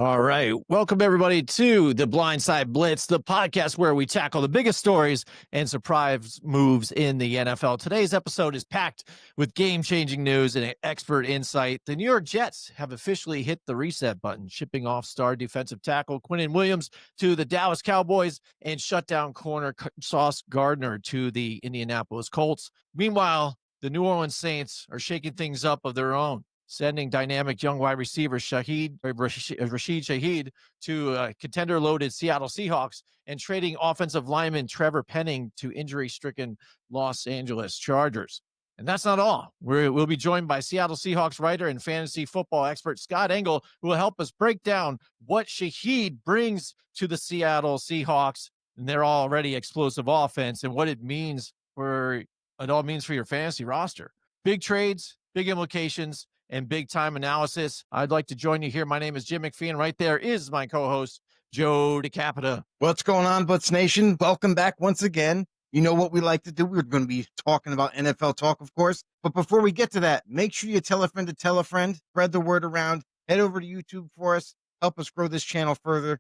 All right. Welcome, everybody, to the Blindside Blitz, the podcast where we tackle the biggest stories and surprise moves in the NFL. Today's episode is packed with game-changing news and expert insight. The New York Jets have officially hit the reset button, shipping off star defensive tackle Quinn and Williams to the Dallas Cowboys and shutdown corner Sauce Gardner to the Indianapolis Colts. Meanwhile, the New Orleans Saints are shaking things up of their own, sending dynamic young wide receiver Rashid Shaheed to contender-loaded Seattle Seahawks and trading offensive lineman Trevor Penning to injury-stricken Los Angeles Chargers. And that's not all. We'll be joined by Seattle Seahawks writer and fantasy football expert Scott Engel, who will help us break down what Shaheed brings to the Seattle Seahawks and their already explosive offense and what it all means for your fantasy roster. Big trades, big implications, and big-time analysis. I'd like to join you here. My name is Jim McPhee, and right there is my co-host, Joe DeCapita. What's going on, Blitz Nation? Welcome back once again. You know what we like to do. We're going to be talking about NFL talk, of course. But before we get to that, make sure you tell a friend to tell a friend. Spread the word around. Head over to YouTube for us. Help us grow this channel further.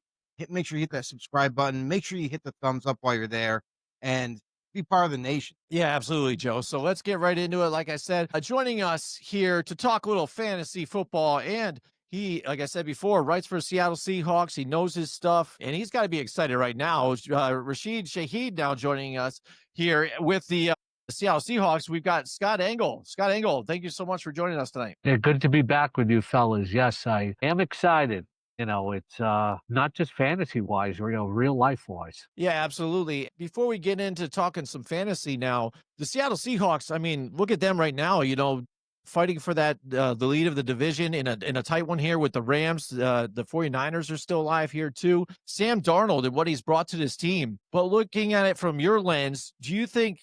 Make sure you hit that subscribe button. Make sure you hit the thumbs up while you're there. And be part of the nation. Yeah, absolutely, Joe. So let's get right into it. Like I said, joining us here to talk a little fantasy football, and he, like I said before, writes for Seattle Seahawks. He knows his stuff, and he's got to be excited right now. Rashid Shaheed now joining us here with the Seattle Seahawks. We've got Scott Engel. Scott Engel, thank you so much for joining us tonight. Yeah, good to be back with you fellas. Yes, I am excited. You know, it's not just fantasy-wise, or, real life-wise. Yeah, absolutely. Before we get into talking some fantasy now, the Seattle Seahawks, I mean, look at them right now, fighting for that the lead of the division in a tight one here with the Rams. The 49ers are still alive here too. Sam Darnold and what he's brought to this team. But looking at it from your lens, do you think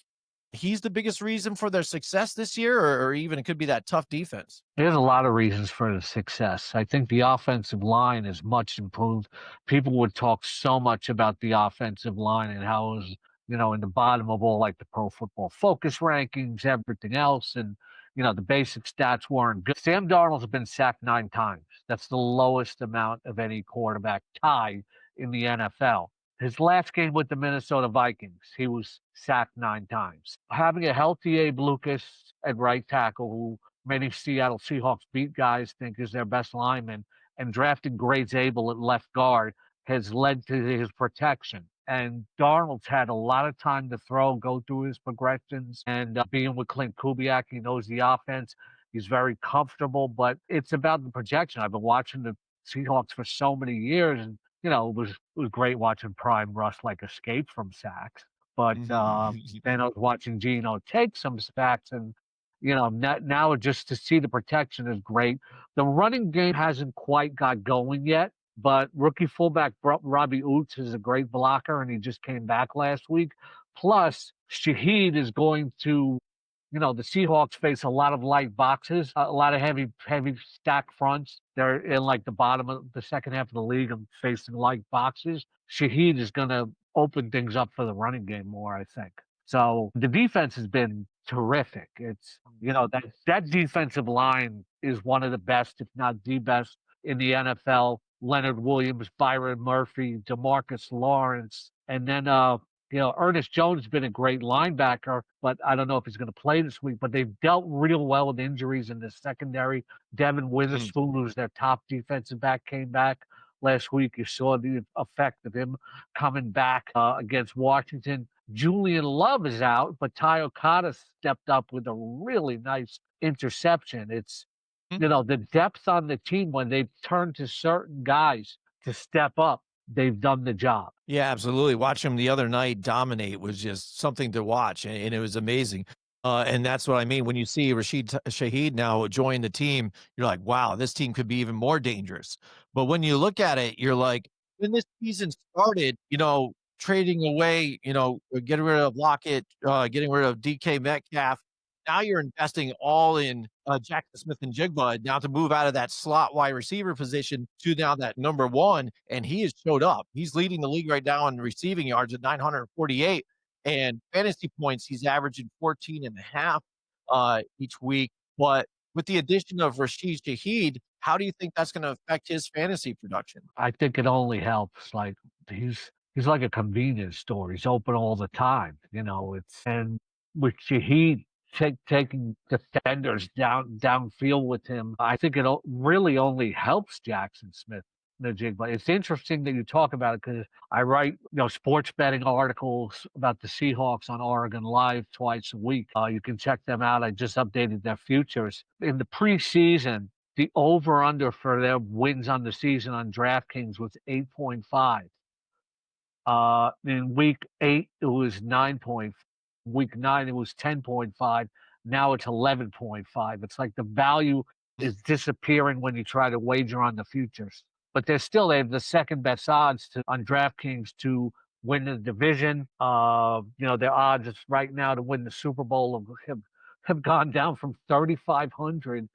he's the biggest reason for their success this year, or even it could be that tough defense? There's a lot of reasons for the success. I think the offensive line is much improved. People would talk so much about the offensive line and how it was, in the bottom of all like the Pro Football Focus rankings, everything else. And, the basic stats weren't good. Sam Darnold's been sacked 9 times. That's the lowest amount of any quarterback tied in the NFL. His last game with the Minnesota Vikings, he was sacked 9 times. Having a healthy Abe Lucas at right tackle, who many Seattle Seahawks beat guys think is their best lineman, and drafting Grades Abel at left guard has led to his protection. And Darnold's had a lot of time to throw, go through his progressions, and being with Clint Kubiak, he knows the offense. He's very comfortable, but it's about the projection. I've been watching the Seahawks for so many years, and it was great watching Prime Russ escape from sacks. But then I was watching Geno take some sacks, and now just to see the protection is great. The running game hasn't quite got going yet, but rookie fullback Robbie Oots is a great blocker, and he just came back last week. Plus, Shaheed is going to, the Seahawks face a lot of light boxes, a lot of heavy stack fronts. They're in the bottom of the second half of the league and facing light boxes. Shaheed is going to open things up for the running game more, I think. So the defense has been terrific. It's, that defensive line is one of the best, if not the best, in the NFL. Leonard Williams, Byron Murphy, DeMarcus Lawrence, and then Ernest Jones has been a great linebacker, but I don't know if he's going to play this week. But they've dealt real well with injuries in the secondary. Devin Witherspoon, who's their top defensive back, came back last week. You saw the effect of him coming back against Washington. Julian Love is out, but Ty Okada stepped up with a really nice interception. It's the depth on the team, when they've turned to certain guys to step up, they've done the job. Yeah, absolutely. Watching him the other night dominate was just something to watch, and it was amazing. And that's what I mean. When you see Rashid Shaheed now join the team, you're like, wow, this team could be even more dangerous. But when you look at it, you're like, when this season started, trading away, getting rid of Lockett, getting rid of DK Metcalf, now you're investing all in Jackson Smith-Njigba now to move out of that slot wide receiver position to now that number 1, and he has showed up. He's leading the league right now in receiving yards at 948, and fantasy points he's averaging 14.5 each week. But with the addition of Rashid Shaheed, how do you think that's going to affect his fantasy production? I think it only helps. Like he's like a convenience store. He's open all the time. And with Shaheed taking defenders downfield with him, I think really only helps Jackson Smith in the jig. But it's interesting that you talk about it because I write sports betting articles about the Seahawks on Oregon Live twice a week. You can check them out. I just updated their futures in the preseason. The over-under for their wins on the season on DraftKings was 8.5. In week 8, it was 9 point. Week 9, it was 10.5. Now it's 11.5. It's like the value is disappearing when you try to wager on the futures. But they have the second best odds on DraftKings to win the division. Their odds right now to win the Super Bowl have gone down from 3,500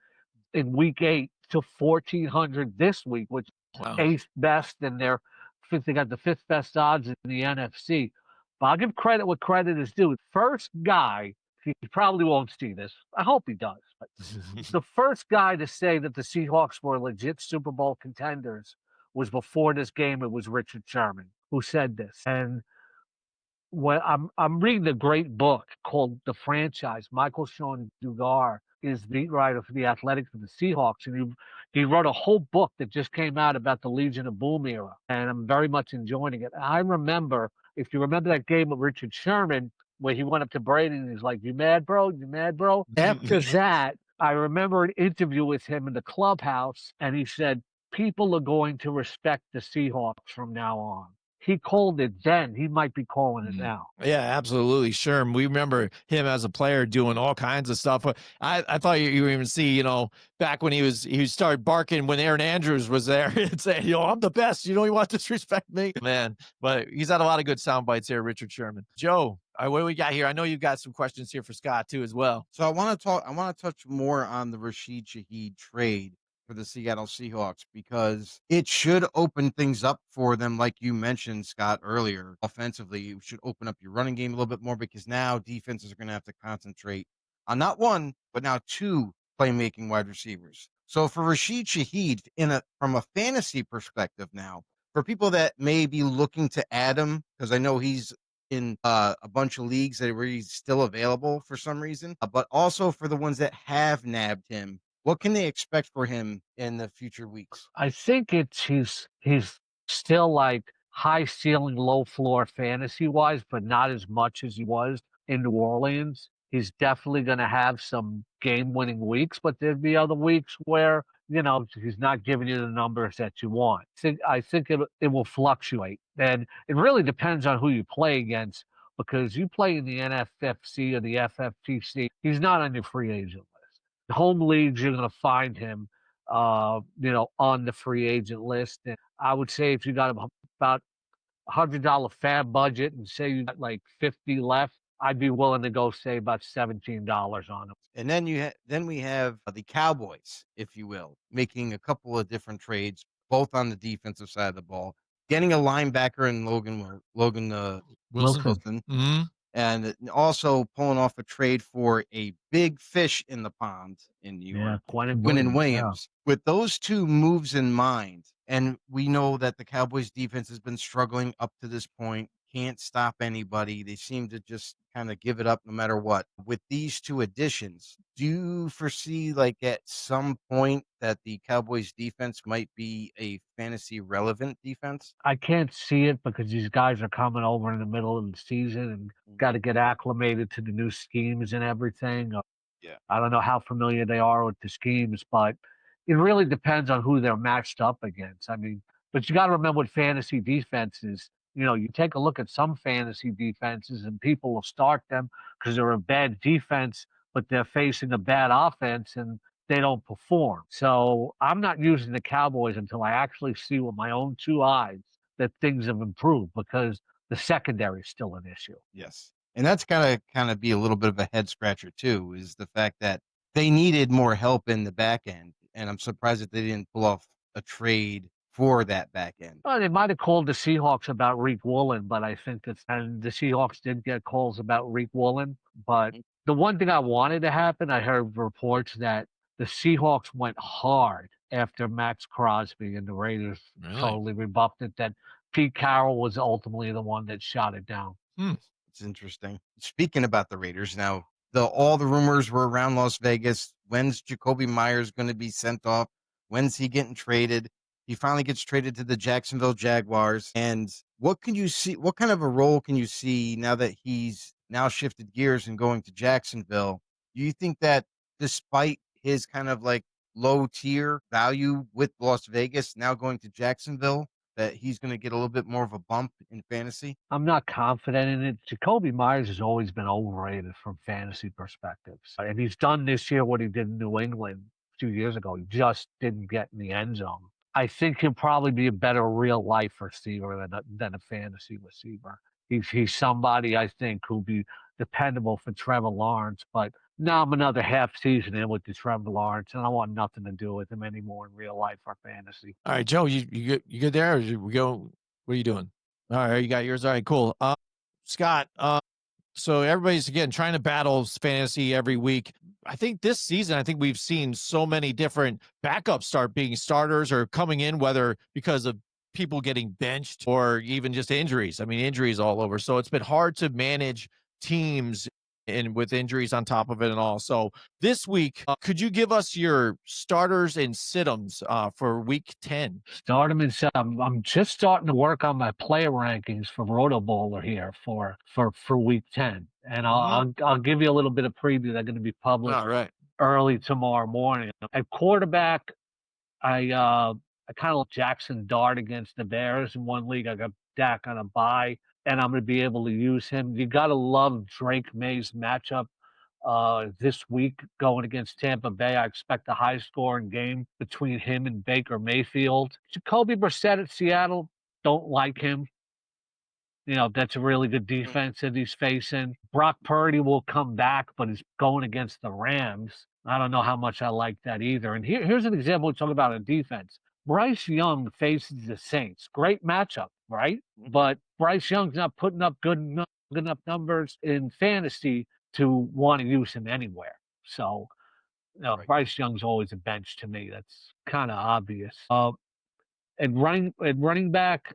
in week 8 to 1,400 this week, which Wow. eighth best, and they got the fifth best odds in the NFC. But I'll give credit what credit is due. First guy, he probably won't see this. I hope he does. But the first guy to say that the Seahawks were legit Super Bowl contenders was before this game. It was Richard Sherman who said this. And when I'm reading a great book called The Franchise. Michael Sean Dugar is beat writer for the Athletic for the Seahawks, and he wrote a whole book that just came out about the Legion of Boom era, and I'm very much enjoying it. I remember, if you remember that game with Richard Sherman, where he went up to Brady and he's like, "You mad, bro? You mad, bro?" After that, I remember an interview with him in the clubhouse, and he said, "People are going to respect the Seahawks from now on." He called it then. He might be calling it now. Yeah, absolutely. Sure. We remember him as a player doing all kinds of stuff. I thought you even see, back when he started barking when Aaron Andrews was there and saying, I'm the best. You want to disrespect me, man. But he's had a lot of good sound bites here, Richard Sherman. Joe, what do we got here? I know you've got some questions here for Scott too, as well. So I want to touch more on the Rashid Shaheed trade for the Seattle Seahawks because it should open things up for them, like you mentioned, Scott, earlier. Offensively, it should open up your running game a little bit more because now defenses are going to have to concentrate on not one, but now two playmaking wide receivers. So for Rashid Shaheed, from a fantasy perspective now, for people that may be looking to add him, because I know he's in a bunch of leagues that where he's still available for some reason, but also for the ones that have nabbed him, what can they expect for him in the future weeks? I think he's still like high ceiling, low floor fantasy wise, but not as much as he was in New Orleans. He's definitely going to have some game winning weeks, but there'd be other weeks where he's not giving you the numbers that you want. I think it will fluctuate, and it really depends on who you play against. Because you play in the NFFC or the FFPC, he's not on your free agent list. Home leagues, you're going to find him, on the free agent list. And I would say if you got about $100 fab budget and say you got like 50 left, I'd be willing to go say about $17 on him. And then we have the Cowboys, if you will, making a couple of different trades, both on the defensive side of the ball, getting a linebacker in Logan Wilson. Mm-hmm. And also pulling off a trade for a big fish in the pond in New York, Quinn and Williams. Yeah. With those two moves in mind, and we know that the Cowboys defense has been struggling up to this point, can't stop anybody. They seem to just kind of give it up no matter what. With these two additions, do you foresee like at some point that the Cowboys defense might be a fantasy relevant defense? I can't see it because these guys are coming over in the middle of the season and got to get acclimated to the new schemes and everything. Yeah. I don't know how familiar they are with the schemes, but it really depends on who they're matched up against. I mean, but you got to remember what fantasy defense is. You take a look at some fantasy defenses and people will start them because they're a bad defense, but they're facing a bad offense and they don't perform. So I'm not using the Cowboys until I actually see with my own two eyes that things have improved because the secondary is still an issue. Yes. And that's gotta kind of be a little bit of a head scratcher too, is the fact that they needed more help in the back end. And I'm surprised that they didn't pull off a trade for that back end. Well, they might have called the Seahawks about Reek Woolen, but I think and the Seahawks did get calls about Reek Woolen. But the one thing I wanted to happen, I heard reports that the Seahawks went hard after Max Crosby, and the Raiders Really? totally rebuffed it. That Pete Carroll was ultimately the one that shot it down. It's interesting. Speaking about the Raiders now, all the rumors were around Las Vegas. When's Jacoby Myers going to be sent off? When's he getting traded? He finally gets traded to the Jacksonville Jaguars. And what can you see? What kind of a role can you see now that he's now shifted gears and going to Jacksonville? Do you think that despite his kind of like low tier value with Las Vegas, now going to Jacksonville, that he's going to get a little bit more of a bump in fantasy? I'm not confident in it. Jacoby Myers has always been overrated from fantasy perspectives. And he's done this year what he did in New England 2 years ago. He just didn't get in the end zone. I think he'll probably be a better real life receiver than a fantasy receiver. He's somebody I think who'll be dependable for Trevor Lawrence, but now I'm another half season in with the Trevor Lawrence, and I want nothing to do with him anymore in real life or fantasy. All right, Joe, you good there? Or we go? What are you doing? All right, you got yours. All right, cool. Scott, so everybody's again trying to battle fantasy every week. I think this season, we've seen so many different backups start being starters or coming in, whether because of people getting benched or even just injuries. I mean, injuries all over. So it's been hard to manage teams and with injuries on top of it and all. So this week, could you give us your starters and sit-ems for week 10? Start them and sit 'em. I'm just starting to work on my player rankings for Roto Bowler here for week 10. And I'll give you a little bit of preview. They're going to be published All right. early tomorrow morning. At quarterback, I kind of like Jackson Dart against the Bears in one league. I got Dak on a bye, and I'm going to be able to use him. You got to love Drake May's matchup this week going against Tampa Bay. I expect a high-scoring game between him and Baker Mayfield. Jacoby Brissett at Seattle, don't like him. You know, that's a really good defense that he's facing. Brock Purdy will come back, but he's going against the Rams. I don't know how much I like that either. And here's an example we talk about in defense. Bryce Young faces the Saints. Great matchup, right? But Bryce Young's not putting up good enough numbers in fantasy to want to use him anywhere. So, Right. Bryce Young's always a bench to me. That's kind of obvious. And running back,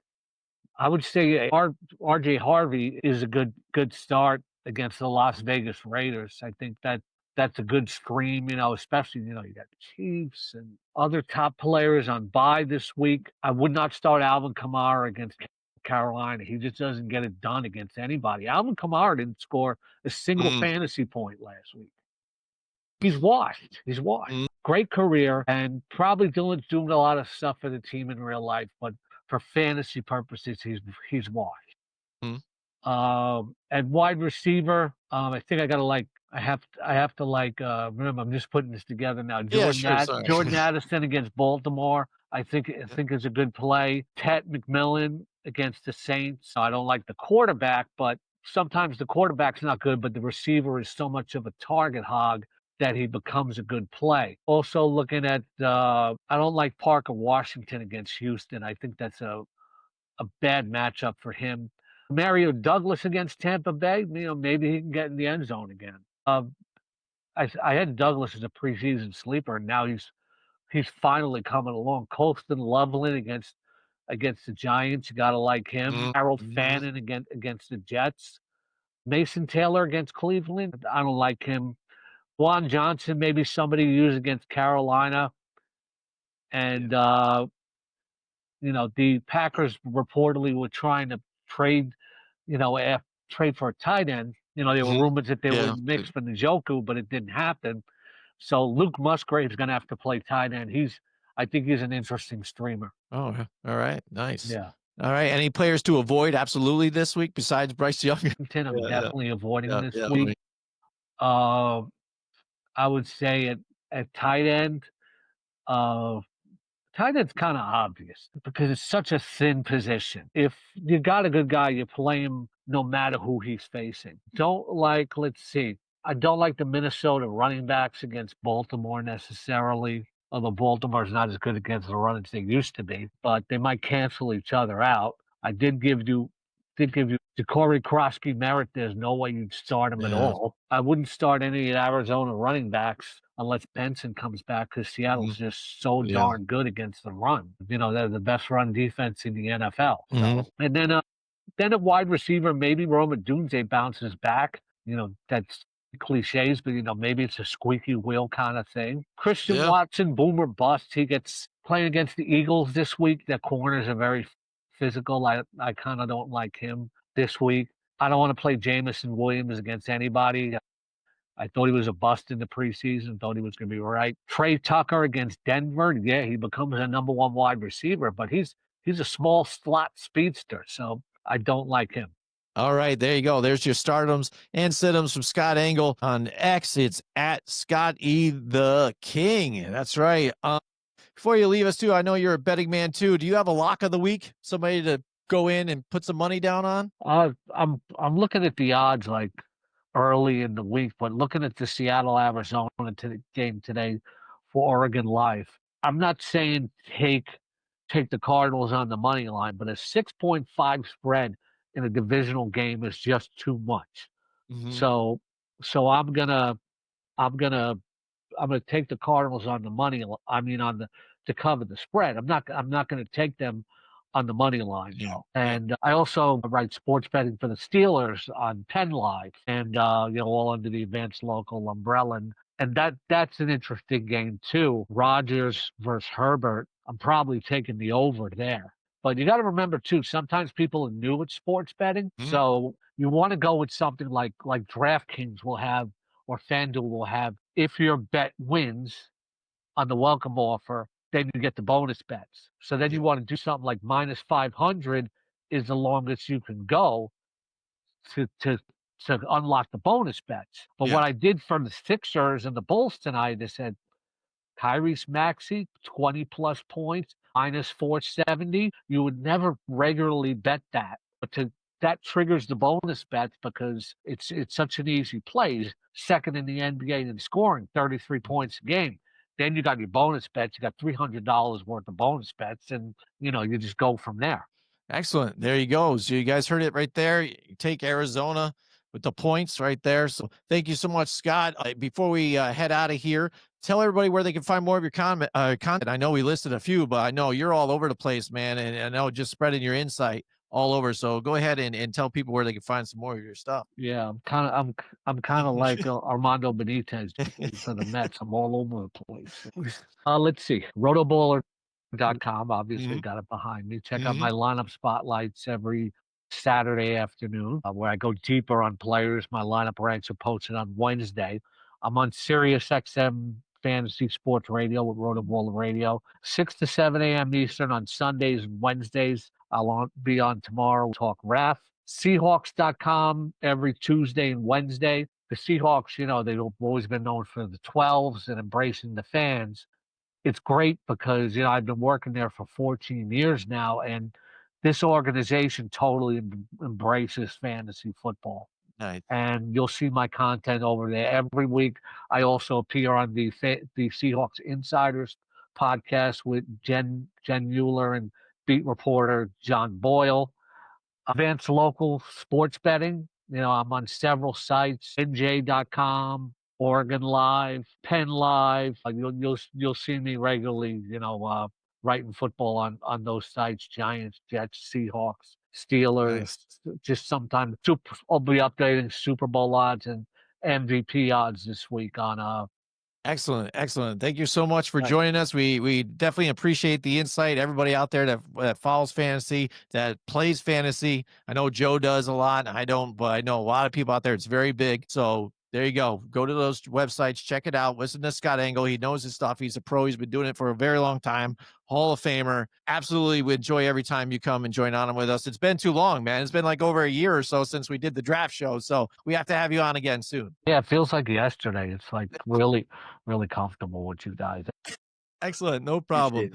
I would say R.J. Harvey is a good start against the Las Vegas Raiders. I think that's a good stream, especially, you got the Chiefs and other top players on bye this week. I would not start Alvin Kamara against Carolina. He just doesn't get it done against anybody. Alvin Kamara didn't score a single fantasy point last week. He's washed. Great career and probably doing a lot of stuff for the team in real life, but for fantasy purposes, he's washed. And wide receiver, I think I have to remember, I'm just putting this together now. Jordan Addison against Baltimore, I think is a good play. Ted McMillan against the Saints. I don't like the quarterback, but sometimes the quarterback's not good, but the receiver is so much of a target hog that he becomes a good play. Also looking at, I don't like Parker Washington against Houston. I think that's a bad matchup for him. Mario Douglas against Tampa Bay, maybe he can get in the end zone again. I had Douglas as a preseason sleeper, and now he's finally coming along. Colston Loveland against the Giants, you got to like him. Harold Fannin against the Jets. Mason Taylor against Cleveland, I don't like him. Juan Johnson, maybe somebody to use against Carolina. And, the Packers reportedly were trying to trade for a tight end. There were rumors that they were mixed for Njoku, but it didn't happen. So Luke Musgrave's going to have to play tight end. I think he's an interesting streamer. Oh, all right. Nice. Yeah. All right. Any players to avoid absolutely this week besides Bryce Young? I'm definitely avoiding this week. I would say at tight end, tight end's kind of obvious because it's such a thin position. If you got a good guy, you play him no matter who he's facing. I don't like the Minnesota running backs against Baltimore necessarily, although Baltimore's not as good against the run as they used to be, but they might cancel each other out. I did give you Corey Krosky merit. There's no way you'd start him at all. I wouldn't start any Arizona running backs unless Benson comes back, because Seattle's Mm-hmm. just so Yeah. darn good against the run. They're the best run defense in the NFL. Mhm. So, and then a wide receiver, maybe Roma Dunze bounces back. That's cliches, but maybe it's a squeaky wheel kind of thing. Christian Yeah. Watson, boomer bust. He gets playing against the Eagles this week. Their corners are very physical. I kind of don't like him this week. I don't want to play Jamison Williams against anybody. I thought he was a bust in the preseason, thought he was going to be right. Trey Tucker against Denver. Yeah, he becomes a number one wide receiver, but he's a small slot speedster, so I don't like him. All right, there you go. There's your stardoms and situms from Scott Engel on X. It's at Scott E. the King. That's right. Before you leave us, too, I know you're a betting man, too. Do you have a lock of the week? Somebody to go in and put some money down on? I'm looking at the odds like early in the week, but looking at the Seattle Arizona game today for Oregon Live, I'm not saying take the Cardinals on the money line, but a 6.5 spread in a divisional game is just too much. Mhm. So I'm gonna take the Cardinals on the money. I mean, to cover the spread. I'm not going to take them on the money line. Yeah. And I also write sports betting for the Steelers on Penn Live, and all under the Advanced Local umbrella. And that's an interesting game too. Rodgers versus Herbert. I'm probably taking the over there. But you got to remember too, sometimes people are new at sports betting, so you want to go with something like DraftKings will have or FanDuel will have. If your bet wins on the welcome offer, then you get the bonus bets. So then you want to do something like minus 500 is the longest you can go to unlock the bonus bets. But what I did for the Sixers and the Bulls tonight, they said Kyrie's Maxey, 20 plus points, minus 470. You would never regularly bet that, but that triggers the bonus bets because it's such an easy play. Second in the NBA in scoring, 33 points a game. Then you got your bonus bets. You got $300 worth of bonus bets, and you just go from there. Excellent. There you go. So you guys heard it right there. You take Arizona with the points right there. So thank you so much, Scott. Before we head out of here, tell everybody where they can find more of your content. I know we listed a few, but I know you're all over the place, man. And I know just spreading your insight all over. So go ahead and tell people where they can find some more of your stuff. Yeah, I'm kind of like Armando Benitez for the Mets. I'm all over the place. Let's see. Rotoballer.com, obviously got it behind me. Check out my lineup spotlights every Saturday afternoon, where I go deeper on players. My lineup ranks are posted on Wednesday. I'm on Sirius XM Fantasy Sports Radio with Rotoballer Radio, 6 to 7 a.m. Eastern on Sundays and Wednesdays. I'll be on tomorrow, talk RAF. Seahawks.com every Tuesday and Wednesday. The Seahawks, they've always been known for the 12s and embracing the fans. It's great because, I've been working there for 14 years now, and this organization totally embraces fantasy football. Nice. And you'll see my content over there every week. I also appear on the Seahawks Insiders podcast with Jen Mueller and beat reporter John Boyle. Advanced Local Sports Betting. I'm on several sites, NJ.com, Oregon Live, Penn Live. You'll see me regularly, writing football on those sites, Giants, Jets, Seahawks, Steelers. Nice. Just sometimes I'll be updating Super Bowl odds and MVP odds this week on Excellent. Thank you so much for joining us. We definitely appreciate the insight. Everybody out there that follows fantasy, that plays fantasy. I know Joe does a lot. I don't, but I know a lot of people out there. It's very big. So there you go. Go to those websites, check it out. Listen to Scott Engel. He knows his stuff. He's a pro. He's been doing it for a very long time. Hall of Famer. Absolutely. We enjoy every time you come and join on with us. It's been too long, man. It's been like over a year or so since we did the draft show. So we have to have you on again soon. Yeah, it feels like yesterday. It's like really, really comfortable with you guys. Excellent. No problem.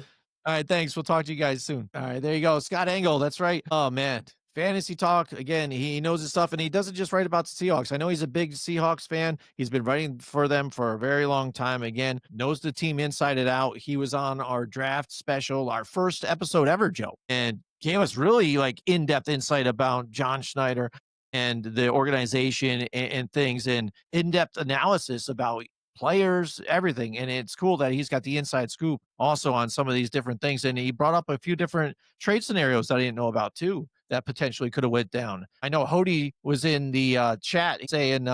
All right. Thanks. We'll talk to you guys soon. All right. There you go. Scott Engel. That's right. Oh, man. Fantasy talk. Again, he knows his stuff, and he doesn't just write about the Seahawks. I know he's a big Seahawks fan. He's been writing for them for a very long time. Again, knows the team inside and out. He was on our draft special, our first episode ever, Joe, and gave us really like in-depth insight about John Schneider and the organization and things, and in-depth analysis about players, everything. And it's cool that he's got the inside scoop also on some of these different things. And he brought up a few different trade scenarios that I didn't know about too, that potentially could have went down. I know Hody was in the chat saying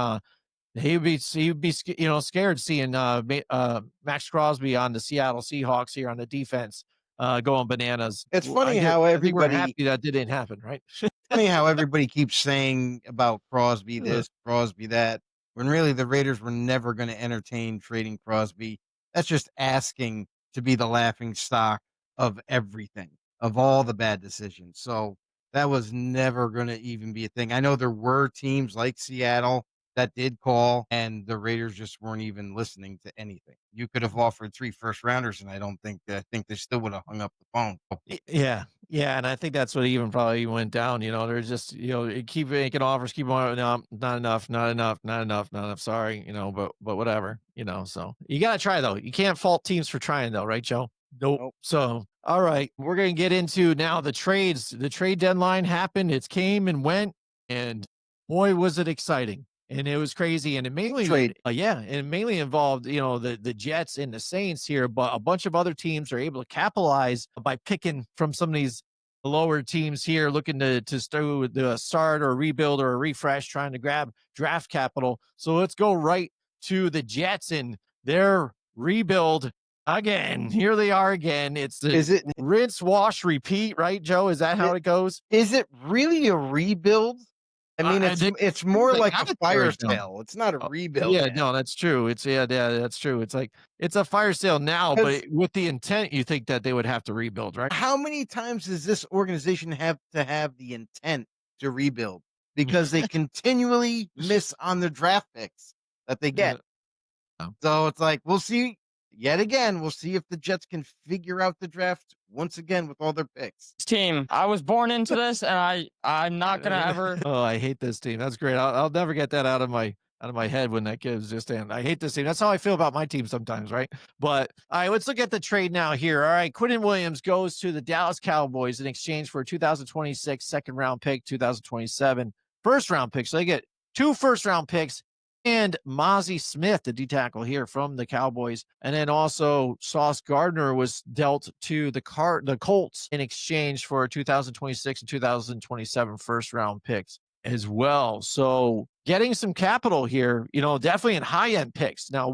he'd be scared seeing Max Crosby on the Seattle Seahawks here on the defense going bananas. It's funny I how think we're everybody happy that didn't happen, right? funny how everybody keeps saying about Crosby this, Crosby that, when really the Raiders were never going to entertain trading Crosby. That's just asking to be the laughing stock of everything, of all the bad decisions. So that was never going to even be a thing. I know there were teams like Seattle that did call, and the Raiders just weren't even listening to anything. You could have offered 3 first rounders, and I think they still would have hung up the phone. Yeah, and I think that's what even probably went down. They're just keep making offers, keep on. No, not enough, not enough, not enough, not enough. Sorry, but whatever. So you gotta try though. You can't fault teams for trying though, right, Joe? Nope. So all right, we're gonna get into now the trades. The trade deadline happened. It came and went, and boy, was it exciting. And it was crazy, and it mainly, and it mainly involved, the Jets and the Saints here, but a bunch of other teams are able to capitalize by picking from some of these lower teams here, looking to start or rebuild or a refresh, trying to grab draft capital. So let's go right to the Jets and their rebuild again. Here they are again. It's rinse, wash, repeat, right, Joe? Is that how it goes? Is it really a rebuild? I mean, it's more like a fire sale. It's not a rebuild. Yeah, no, that's true. It's that's true. It's like it's a fire sale now, but with the intent, you think that they would have to rebuild, right? How many times does this organization have to have the intent to rebuild? Because they continually miss on the draft picks that they get. So it's like, we'll see yet again. We'll see if the Jets can figure out the draft once again with all their picks. Team, I was born into this, and I'm not gonna ever. Oh, I hate this team. That's great. I'll never get that out of my head when that gives just in. I hate this team. That's how I feel about my team sometimes, right? But all right, let's look at the trade now here. All right, Quinn and Williams goes to the Dallas Cowboys in exchange for a 2026 second round pick, 2027 first round pick. So they get 2 first round picks and Mozzie Smith, the D tackle here from the Cowboys. And then also Sauce Gardner was dealt to the Colts in exchange for 2026 and 2027 first round picks as well. So getting some capital here, definitely in high end picks. Now,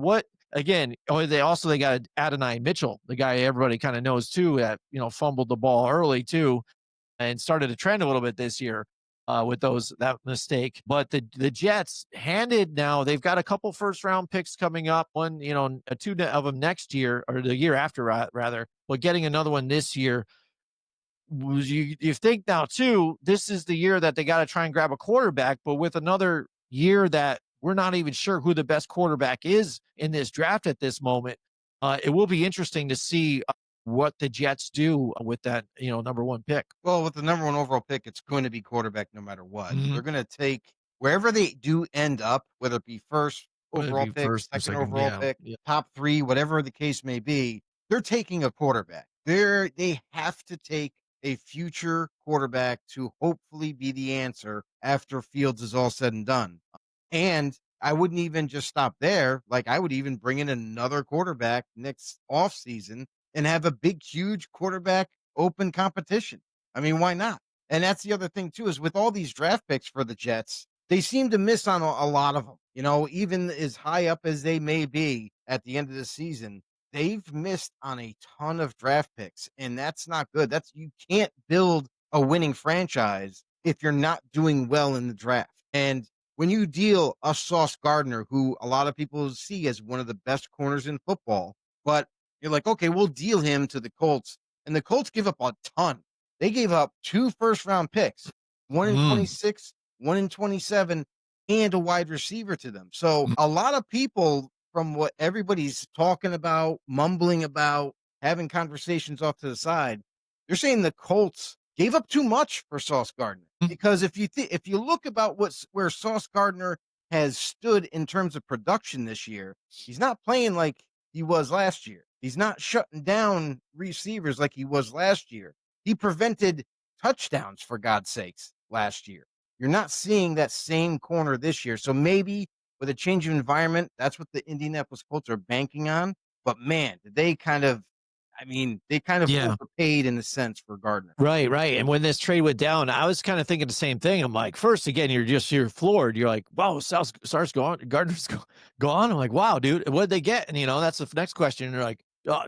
they got Adonai Mitchell, the guy everybody kind of knows too, that, fumbled the ball early too and started a trend a little bit this year. With that mistake, but the Jets they've got a couple first round picks coming up, 2 of them next year or the year after rather, but getting another one this year. You think now too, this is the year that they got to try and grab a quarterback, but with another year that we're not even sure who the best quarterback is in this draft at this moment. It will be interesting to see what the Jets do with that, number 1 pick. Well, with the number 1 overall pick, it's going to be quarterback no matter what. Mm-hmm. They're going to take wherever they do end up, whether it be first overall pick, second overall pick, top 3, whatever the case may be. They're taking a quarterback. They have to take a future quarterback to hopefully be the answer after Fields is all said and done. And I wouldn't even just stop there. Like, I would even bring in another quarterback next offseason and have a big, huge quarterback open competition. I mean, why not? And that's the other thing, too, is with all these draft picks for the Jets, they seem to miss on a lot of them. Even as high up as they may be at the end of the season, they've missed on a ton of draft picks, and that's not good. You can't build a winning franchise if you're not doing well in the draft. And when you deal a Sauce Gardner, who a lot of people see as one of the best corners in football, but you're like, okay, we'll deal him to the Colts. And the Colts give up a ton. They gave up 2 first round picks, 1 in 26, 1 in 27, and a wide receiver to them. So a lot of people, from what everybody's talking about, mumbling about, having conversations off to the side, they're saying the Colts gave up too much for Sauce Gardner. Because if you look about where Sauce Gardner has stood in terms of production this year, he's not playing like he was last year. He's not shutting down receivers like he was last year. He prevented touchdowns, for God's sakes, last year. You're not seeing that same corner this year. So maybe with a change of environment. That's what the Indianapolis Colts are banking on. But man, did they they kind of Yeah. overpaid in a sense for Gardner. Right, right. And when this trade went down, I was kind of thinking the same thing. I'm like, first, again, you're floored. You're like, wow, Sar's gone, Gardner's gone. I'm like, wow, dude, what did they get? And that's the next question. And they're like,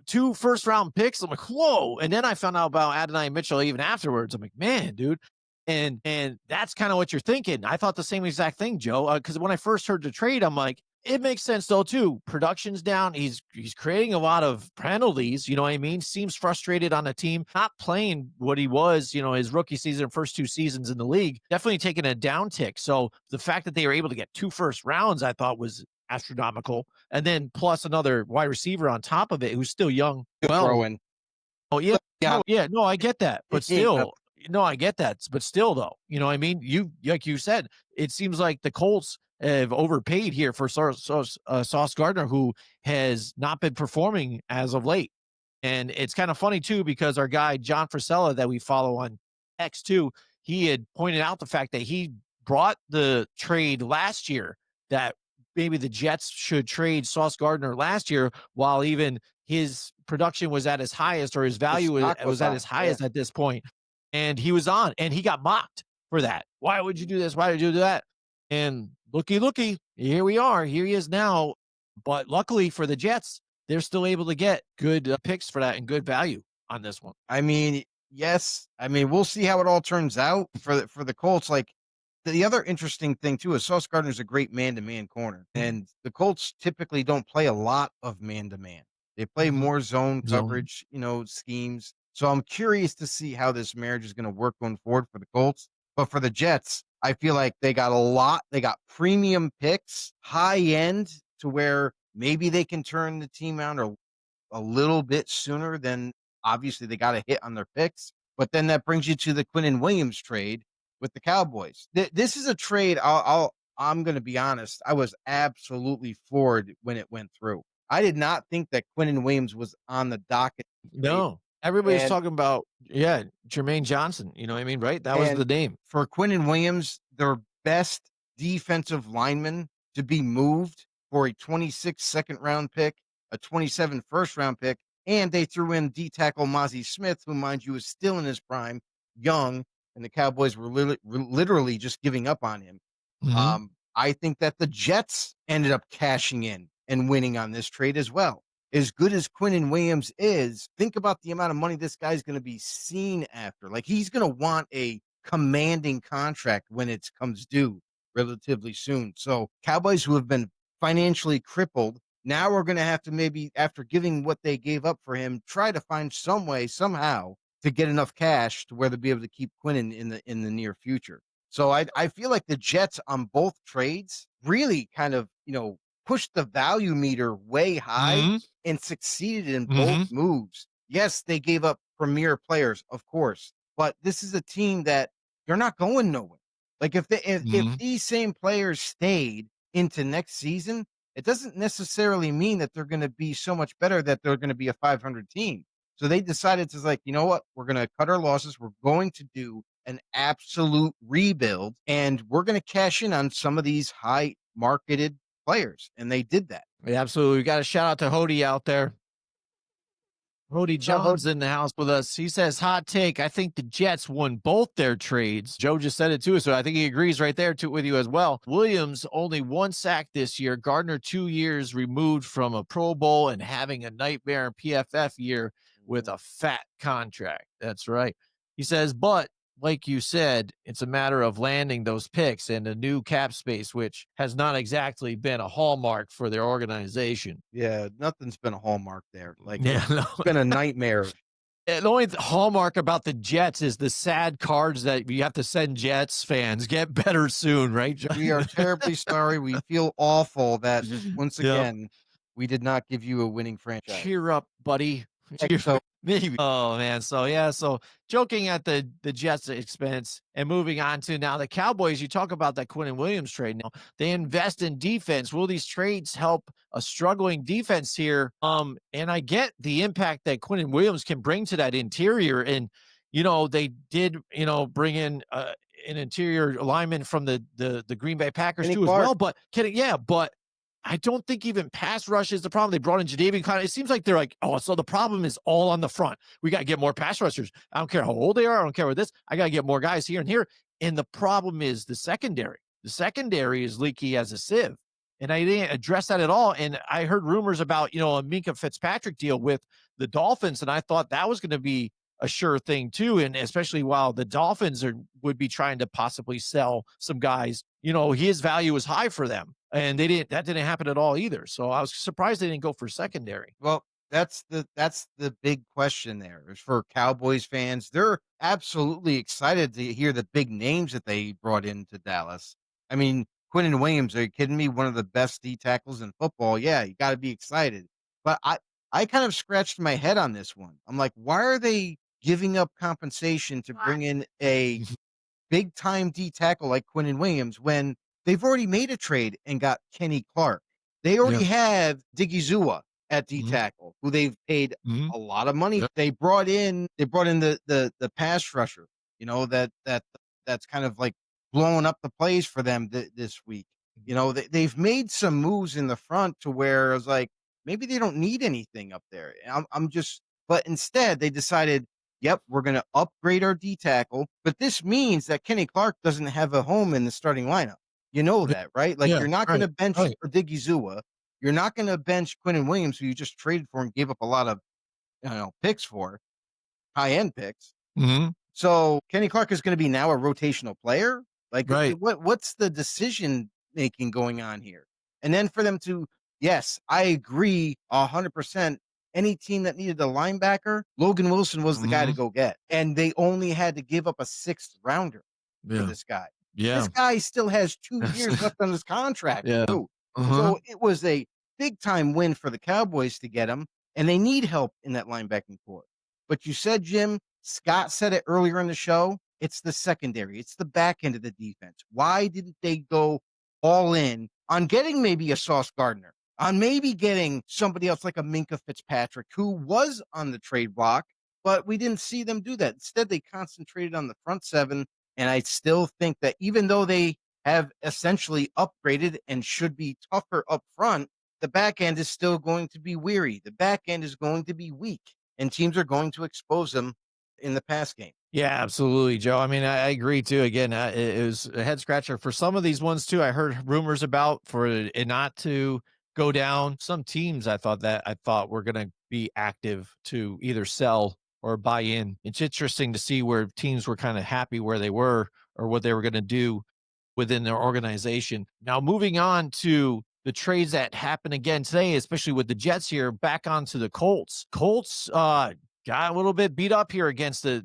2 first-round picks. I'm like, whoa. And then I found out about Adonai Mitchell even afterwards. I'm like, man, dude. And that's kind of what you're thinking. I thought the same exact thing, Joe. Because when I first heard the trade, I'm like, it makes sense though too. Production's down. He's creating a lot of penalties. You know what I mean? Seems frustrated on the team, not playing what he was. His rookie season, first 2 seasons in the league, definitely taking a downtick. So the fact that they were able to get 2 first rounds, I thought was astronomical. And then plus another wide receiver on top of it, who's still young. Growing. Oh yeah, yeah. No, I get that, but still. No, I get that. But still, though, you know what I mean? Like you said, it seems like the Colts have overpaid here for Sauce Gardner, who has not been performing as of late. And it's kind of funny, too, because our guy, John Frisella, that we follow on X2, he had pointed out the fact that he brought the trade last year that maybe the Jets should trade Sauce Gardner last year while even his production was at his highest, or his value was at his highest at this point. And he was on, and he got mocked for that. Why would you do this? Why did you do that? And looky, here we are. Here he is now. But luckily for the Jets, they're still able to get good picks for that and good value on this one. I mean, yes. I mean, we'll see how it all turns out for the Colts. Like, the other interesting thing too is Sauce Gardner's a great man-to-man corner, and the Colts typically don't play a lot of man-to-man. They play more zone coverage, schemes. So I'm curious to see how this marriage is going to work going forward for the Colts. But for the Jets, I feel like they got a lot. They got premium picks, high end, to where maybe they can turn the team around a little bit sooner than obviously they got a hit on their picks. But then that brings you to the Quinn and Williams trade with the Cowboys. This is a trade. I'm going to be honest. I was absolutely floored when it went through. I did not think that Quinn and Williams was on the docket. No. Everybody's talking about, Jermaine Johnson. You know what I mean, right? That was the name. For Quinn and Williams, their best defensive lineman to be moved for a 26 second-round pick, a 27 first-round pick, and they threw in D-tackle Mozzie Smith, who, mind you, is still in his prime, young, and the Cowboys were literally just giving up on him. I think that the Jets ended up cashing in and winning on this trade as well. As good as Quinn and Williams is, think about the amount of money this guy's going to be seen after. Like, he's going to want a commanding contract when it comes due relatively soon. So Cowboys, who have been financially crippled, now we're going to have to, maybe after giving what they gave up for him, try to find some way somehow to get enough cash to where they'll be able to keep Quinn in the near future. So I feel like the Jets on both trades really kind of, pushed the value meter way high and succeeded in both moves. Yes, they gave up premier players, of course, but this is a team that they're not going nowhere. Like, if these same players stayed into next season, it doesn't necessarily mean that they're going to be so much better that they're going to be a 500 team. So they decided to, like, you know what? We're going to cut our losses. We're going to do an absolute rebuild, and we're going to cash in on some of these high marketed players, and they did that. Yeah, absolutely. We got a shout out to Hody out there. Hody Jones in the house with us. He says, hot take, I think the Jets won both their trades. Joe just said it too, so I think he agrees right there with you as well. Williams only 1 sack this year. Gardner 2 years removed from a Pro Bowl and having a nightmare PFF year with a fat contract. That's right. He says, but like you said, it's a matter of landing those picks and a new cap space, which has not exactly been a hallmark for their organization. Yeah, nothing's been a hallmark there. Like, it's been a nightmare. The only hallmark about the Jets is the sad cards that you have to send Jets fans. Get better soon, right? We are terribly sorry. We feel awful that, once again, we did not give you a winning franchise. Cheer up, buddy. Maybe. Oh man. So joking at the Jets expense and moving on to now the Cowboys. You talk about that Quinn and Williams trade. Now they invest in defense. Will these trades help a struggling defense here? And I get the impact that Quinn and Williams can bring to that interior. And they did, bring in an interior lineman from the Green Bay Packers Kenny too as Clark. well. But but I don't think even pass rush is the problem. They brought in Jadeveon Clowney. It seems like they're like, oh, so the problem is all on the front. We got to get more pass rushers. I don't care how old they are. I don't care what this. I got to get more guys here and here. And the problem is the secondary. The secondary is leaky as a sieve. And I didn't address that at all. And I heard rumors about, a Minkah Fitzpatrick deal with the Dolphins. And I thought that was going to be a sure thing too. And especially while the Dolphins would be trying to possibly sell some guys, his value was high for them. And that didn't happen at all either. So I was surprised they didn't go for secondary. Well, that's the big question there is for Cowboys fans. They're absolutely excited to hear the big names that they brought into Dallas. I mean, Quinn and Williams, are you kidding me? One of the best D tackles in football. Yeah, you got to be excited. But I kind of scratched my head on this one. I'm like, why are they giving up compensation to bring in a big time D tackle like Quinn and Williams when they've already made a trade and got Kenny Clark? They already have Diggy Zua at D tackle, who they've paid a lot of money. Yep. They brought in the pass rusher, that's kind of like blowing up the plays for them this week. They've made some moves in the front to where I was like, maybe they don't need anything up there. But instead they decided, yep, we're going to upgrade our D tackle, but this means that Kenny Clark doesn't have a home in the starting lineup. You know that, right? Like you're not going to bench for Diggy Zua. You're not going to bench Quinn and Williams, who you just traded for and gave up a lot of, picks for, high-end picks. Mm-hmm. So Kenny Clark is going to be now a rotational player. Like, Right. What's the decision making going on here? And then for them to, yes, I agree 100%. Any team that needed a linebacker, Logan Wilson was the guy to go get, and they only had to give up a 6th rounder for this guy. Yeah. This guy still has 2 years left on his contract. Too. So it was a big time win for the Cowboys to get him, and they need help in that linebacking core. But you said, Jim, Scott said it earlier in the show, it's the secondary. It's the back end of the defense. Why didn't they go all in on getting maybe a Sauce Gardner, on maybe getting somebody else like a Minkah Fitzpatrick, who was on the trade block, but we didn't see them do that. Instead, they concentrated on the front 7, and I still think that even though they have essentially upgraded and should be tougher up front, the back end is still going to be weary. The back end is going to be weak, and teams are going to expose them in the pass game. Yeah, absolutely, Joe. I mean, I agree too. Again, it was a head scratcher for some of these ones too. I heard rumors about for it not to go down. Some teams I thought were going to be active to either sell or buy in. It's interesting to see where teams were kind of happy where they were or what they were going to do within their organization. Now, moving on to the trades that happened again today, especially with the Jets here, back onto the Colts. Colts got a little bit beat up here against the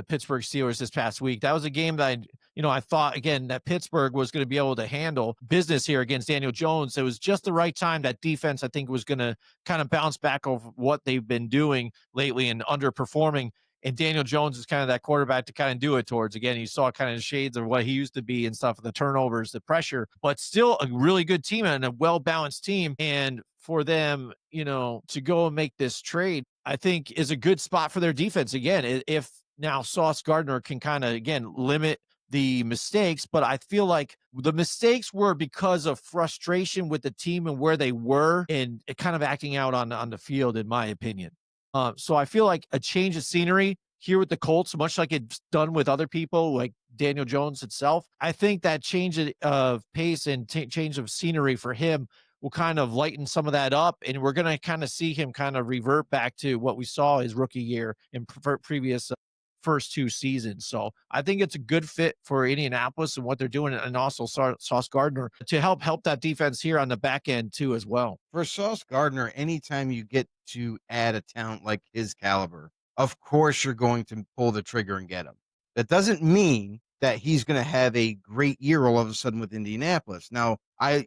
Pittsburgh Steelers this past week. That was a game that I thought, again, that Pittsburgh was going to be able to handle business here against Daniel Jones. It was just the right time. That defense, I think, was going to kind of bounce back over what they've been doing lately and underperforming. And Daniel Jones is kind of that quarterback to kind of do it towards. Again, you saw kind of shades of what he used to be and stuff, the turnovers, the pressure, but still a really good team and a well-balanced team. And for them, to go and make this trade, I think is a good spot for their defense. Again, if now Sauce Gardner can kind of, again, limit the mistakes, but I feel like the mistakes were because of frustration with the team and where they were and kind of acting out on the field, in my opinion. So I feel like a change of scenery here with the Colts, much like it's done with other people like Daniel Jones itself. I think that change of pace and change of scenery for him will kind of lighten some of that up. And we're going to kind of see him kind of revert back to what we saw his rookie year in previous first 2 seasons. So I think it's a good fit for Indianapolis and what they're doing, and also Sauce Gardner to help that defense here on the back end too as well. For Sauce Gardner, anytime you get to add a talent like his caliber, of course you're going to pull the trigger and get him. That doesn't mean that he's going to have a great year all of a sudden with Indianapolis. Now,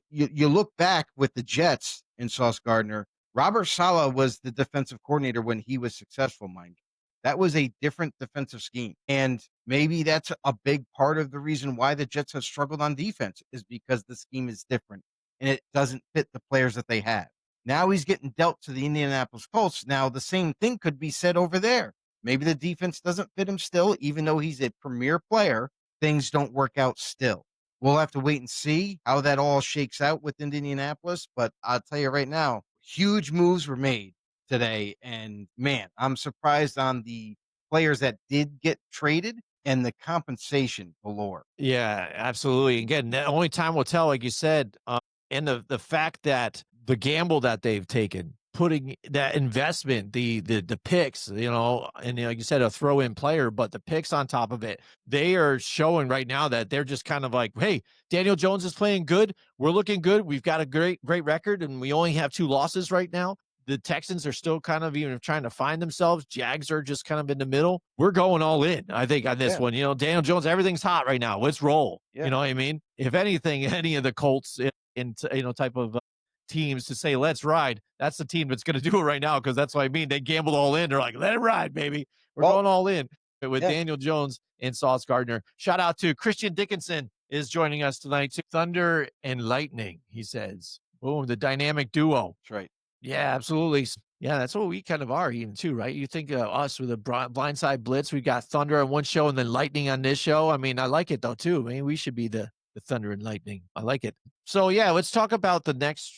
you look back with the Jets and Sauce Gardner, Robert Saleh was the defensive coordinator when he was successful, mind you. That was a different defensive scheme. And maybe that's a big part of the reason why the Jets have struggled on defense, is because the scheme is different and it doesn't fit the players that they have. Now he's getting dealt to the Indianapolis Colts. Now the same thing could be said over there. Maybe the defense doesn't fit him still, even though he's a premier player. things don't work out still. We'll have to wait and see how that all shakes out with Indianapolis. But I'll tell you right now, huge moves were made today. And man, I'm surprised on the players that did get traded and the compensation galore. Yeah, absolutely. Again, the only time will tell, like you said, and the fact that the gamble that they've taken, putting that investment, the picks, and like you said, a throw in player, but the picks on top of it, they are showing right now that they're just kind of like, hey, Daniel Jones is playing good. We're looking good. We've got a great record, and we only have 2 losses right now. The Texans are still kind of even trying to find themselves. Jags are just kind of in the middle. We're going all in, I think, on this one. Daniel Jones, everything's hot right now. Let's roll. Yeah. You know what I mean? If anything, any of the Colts in type of teams to say, let's ride, that's the team that's going to do it right now, because that's what I mean. They gambled all in. They're like, let it ride, baby. We're going all in with Daniel Jones and Sauce Gardner. Shout out to Christian Dickinson is joining us tonight. Thunder and lightning, he says. Boom, the dynamic duo. That's right. Yeah, absolutely. Yeah, that's what we kind of are even too, right? You think us with a Blindside Blitz, we got Thunder on one show and then Lightning on this show. I mean, I like it though too. I mean, we should be the Thunder and Lightning. I like it. So yeah, let's talk about the next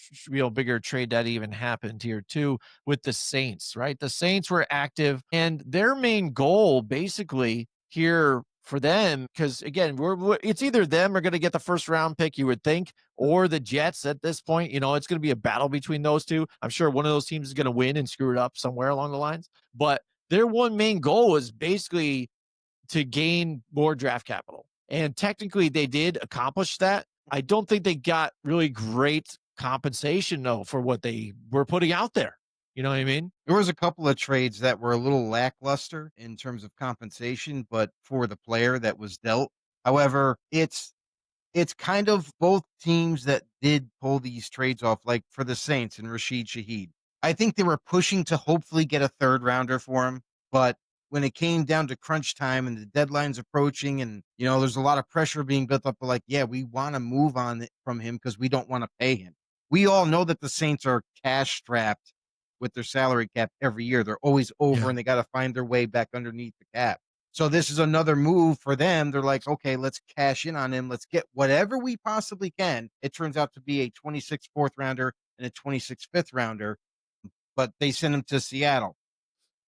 bigger trade that even happened here too with the Saints, right? The Saints were active, and their main goal basically here for them, because again, it's either them are going to get the first round pick, you would think, or the Jets at this point. It's going to be a battle between those two. I'm sure one of those teams is going to win and screw it up somewhere along the lines. But their one main goal is basically to gain more draft capital. And technically they did accomplish that. I don't think they got really great compensation though for what they were putting out there. You know what I mean? There was a couple of trades that were a little lackluster in terms of compensation, but for the player that was dealt. However, it's kind of both teams that did pull these trades off, like for the Saints and Rashid Shaheed. I think they were pushing to hopefully get a 3rd rounder for him, but when it came down to crunch time and the deadline's approaching and, there's a lot of pressure being built up, like, yeah, we want to move on from him because we don't want to pay him. We all know that the Saints are cash strapped with their salary cap every year. They're always over and they got to find their way back underneath the cap. So this is another move for them. They're like, okay, let's cash in on him. Let's get whatever we possibly can. It turns out to be a 26 4th rounder and a 26 5th rounder, but they send him to Seattle,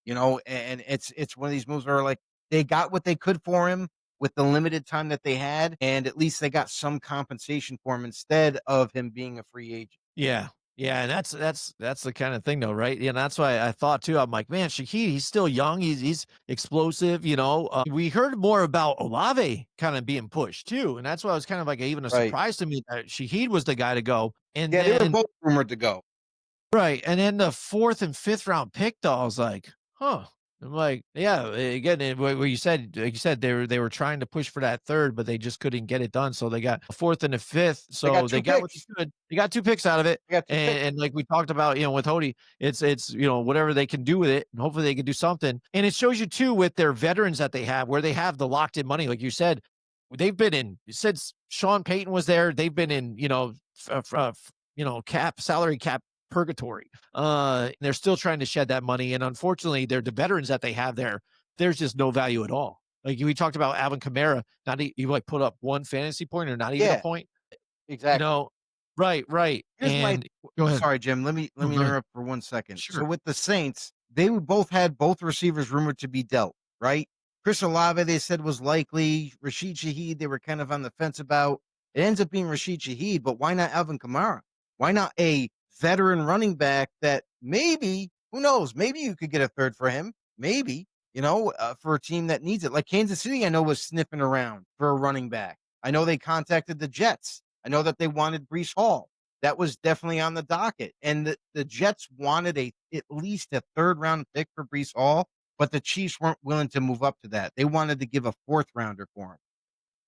and it's one of these moves where like they got what they could for him with the limited time that they had. And at least they got some compensation for him instead of him being a free agent. Yeah. Yeah, and that's the kind of thing though, right? Yeah, that's why I thought too. I'm like, man, Shaheed, he's still young. He's explosive. We heard more about Olave kind of being pushed too, and that's why I was kind of like even a surprise to me that Shaheed was the guy to go. And they were both rumored to go. Right, and then the 4th and 5th round pick, though, I was like, huh. I'm like, yeah, again, what you said, like you said, they were trying to push for that 3rd, but they just couldn't get it done. So they got a 4th and a 5th. So they got what they could. They got 2 picks out of it. And like we talked about, with Hody, it's whatever they can do with it, and hopefully they can do something. And it shows you too with their veterans that they have, where they have the locked in money, like you said, they've been in since Sean Payton was there. They've been in, salary cap purgatory. They're still trying to shed that money, and unfortunately, the veterans that they have there, there's just no value at all. Like we talked about Alvin Kamara, he like put up 1 fantasy point or not even a point. Exactly. Right. Go ahead. Sorry, Jim. Let me interrupt for 1 second. Sure. So with the Saints, they both had both receivers rumored to be dealt, right? Chris Olave, they said was likely. Rashid Shaheed, they were kind of on the fence about. It ends up being Rashid Shaheed, but why not Alvin Kamara? Why not a veteran running back that maybe, who knows, maybe you could get a 3rd for him, maybe, for a team that needs it. Like Kansas City, I know was sniffing around for a running back. I know they contacted the Jets. I know that they wanted Breece Hall. That was definitely on the docket. And the Jets wanted at least a 3rd round pick for Breece Hall, but the Chiefs weren't willing to move up to that. They wanted to give a 4th rounder for him.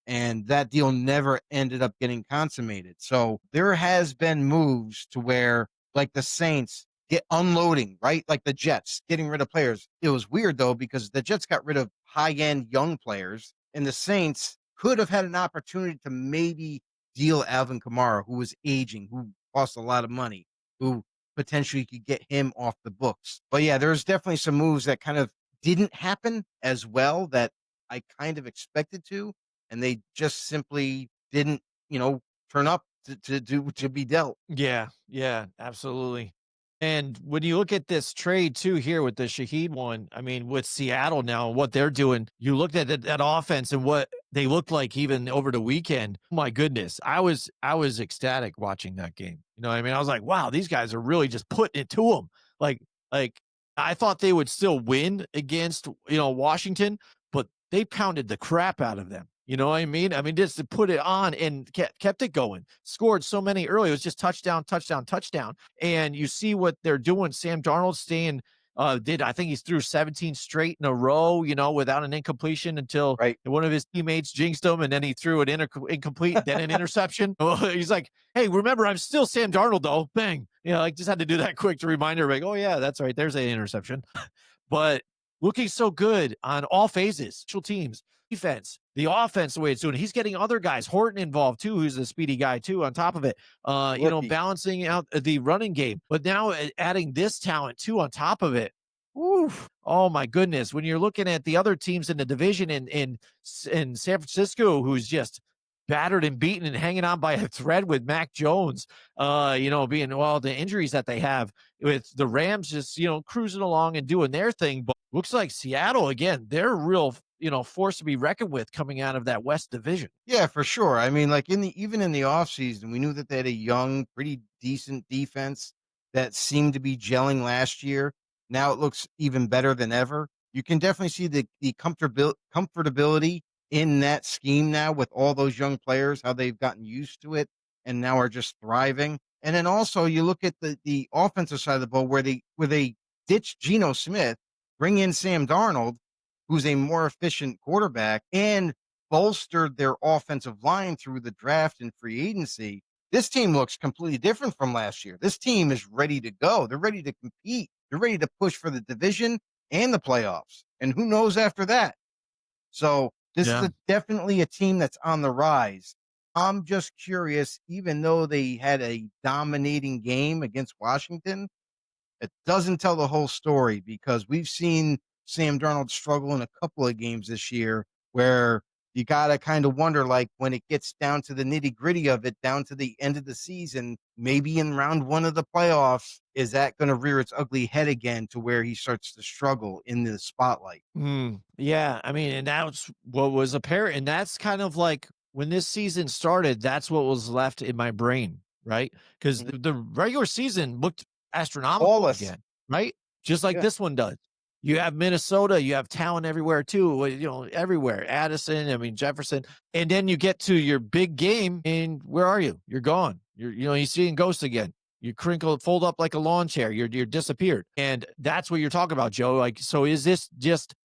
And that deal never ended up getting consummated. So there has been moves to where like the Saints get unloading, right? Like the Jets getting rid of players. It was weird though, because the Jets got rid of high-end young players and the Saints could have had an opportunity to maybe deal Alvin Kamara, who was aging, who cost a lot of money, who potentially could get him off the books. But yeah, there's definitely some moves that kind of didn't happen as well that I kind of expected to. and they just simply didn't, turn up to be dealt. Yeah, yeah, absolutely. And when you look at this trade too here with the Shaheed one, I mean, with Seattle now, what they're doing, you looked at that offense and what they looked like even over the weekend. My goodness, I was ecstatic watching that game. You know what I mean? I was like, wow, these guys are really just putting it to them. Like I thought they would still win against, Washington, but they pounded the crap out of them. You know what I mean? I mean, just to put it on and kept it going. Scored so many early. It was just touchdown, touchdown, touchdown. And you see what they're doing. Sam Darnold staying, I think he's through 17 straight in a row, without an incompletion until Right. one of his teammates jinxed him, and then he threw an incomplete, then an interception. He's like, hey, remember, I'm still Sam Darnold, though. Bang. Just had to do that quick to remind everybody, oh, yeah, that's right. There's an interception. But looking so good on all phases, special teams, defense, the offense, the way it's doing. He's getting other guys, Horton involved too, who's a speedy guy too, on top of it, Rookie. balancing out the running game. But now adding this talent too on top of it. Oof. Oh my goodness. When you're looking at the other teams in the division in San Francisco, who's just battered and beaten and hanging on by a thread with Mac Jones, being the injuries that they have, with the Rams just, cruising along and doing their thing. But looks like Seattle, again, they're a real, force to be reckoned with coming out of that West division. Yeah, for sure. I mean, like even in the offseason, we knew that they had a young, pretty decent defense that seemed to be gelling last year. Now it looks even better than ever. You can definitely see the comfortability in that scheme now with all those young players, how they've gotten used to it and now are just thriving. And then also you look at the offensive side of the ball where they ditch Geno Smith, bring in Sam Darnold, who's a more efficient quarterback, and bolstered their offensive line through the draft and free agency. This team looks completely different from last year. This team is ready to go. They're ready to compete. They're ready to push for the division and the playoffs. And who knows after that? So this is definitely a team that's on the rise. I'm just curious, even though they had a dominating game against Washington, it doesn't tell the whole story, because we've seen Sam Darnold struggle in a couple of games this year where you got to kind of wonder, like, when it gets down to the nitty gritty of it, down to the end of the season, maybe in round one of the playoffs, is that going to rear its ugly head again to where he starts to struggle in the spotlight? Yeah. I mean, and that's what was apparent. And that's kind of like when this season started, that's what was left in my brain, right? Because the regular season looked astronomical Flawless. again, right? Just like Yeah. this one does. You have Minnesota, you have talent everywhere too, everywhere. Addison, Jefferson. And then you get to your big game, and where are you? You're gone. You're seeing ghosts again. You fold up like a lawn chair. You're disappeared. And that's what you're talking about, Joe. Like, so is this just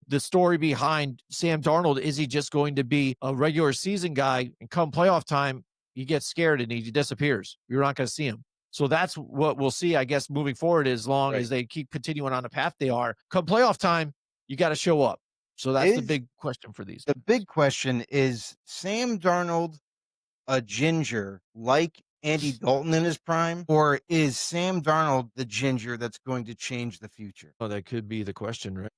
the story behind Sam Darnold? Is he just going to be a regular season guy, and come playoff time, he gets scared and he disappears? You're not going to see him. So that's what we'll see, I guess, moving forward, as long as they keep continuing on the path they are. Come playoff time, you got to show up. So that's the big question for these. The big question is, Sam Darnold a ginger like Andy Dalton in his prime, or is Sam Darnold the ginger that's going to change the future? Oh, that could be the question, right?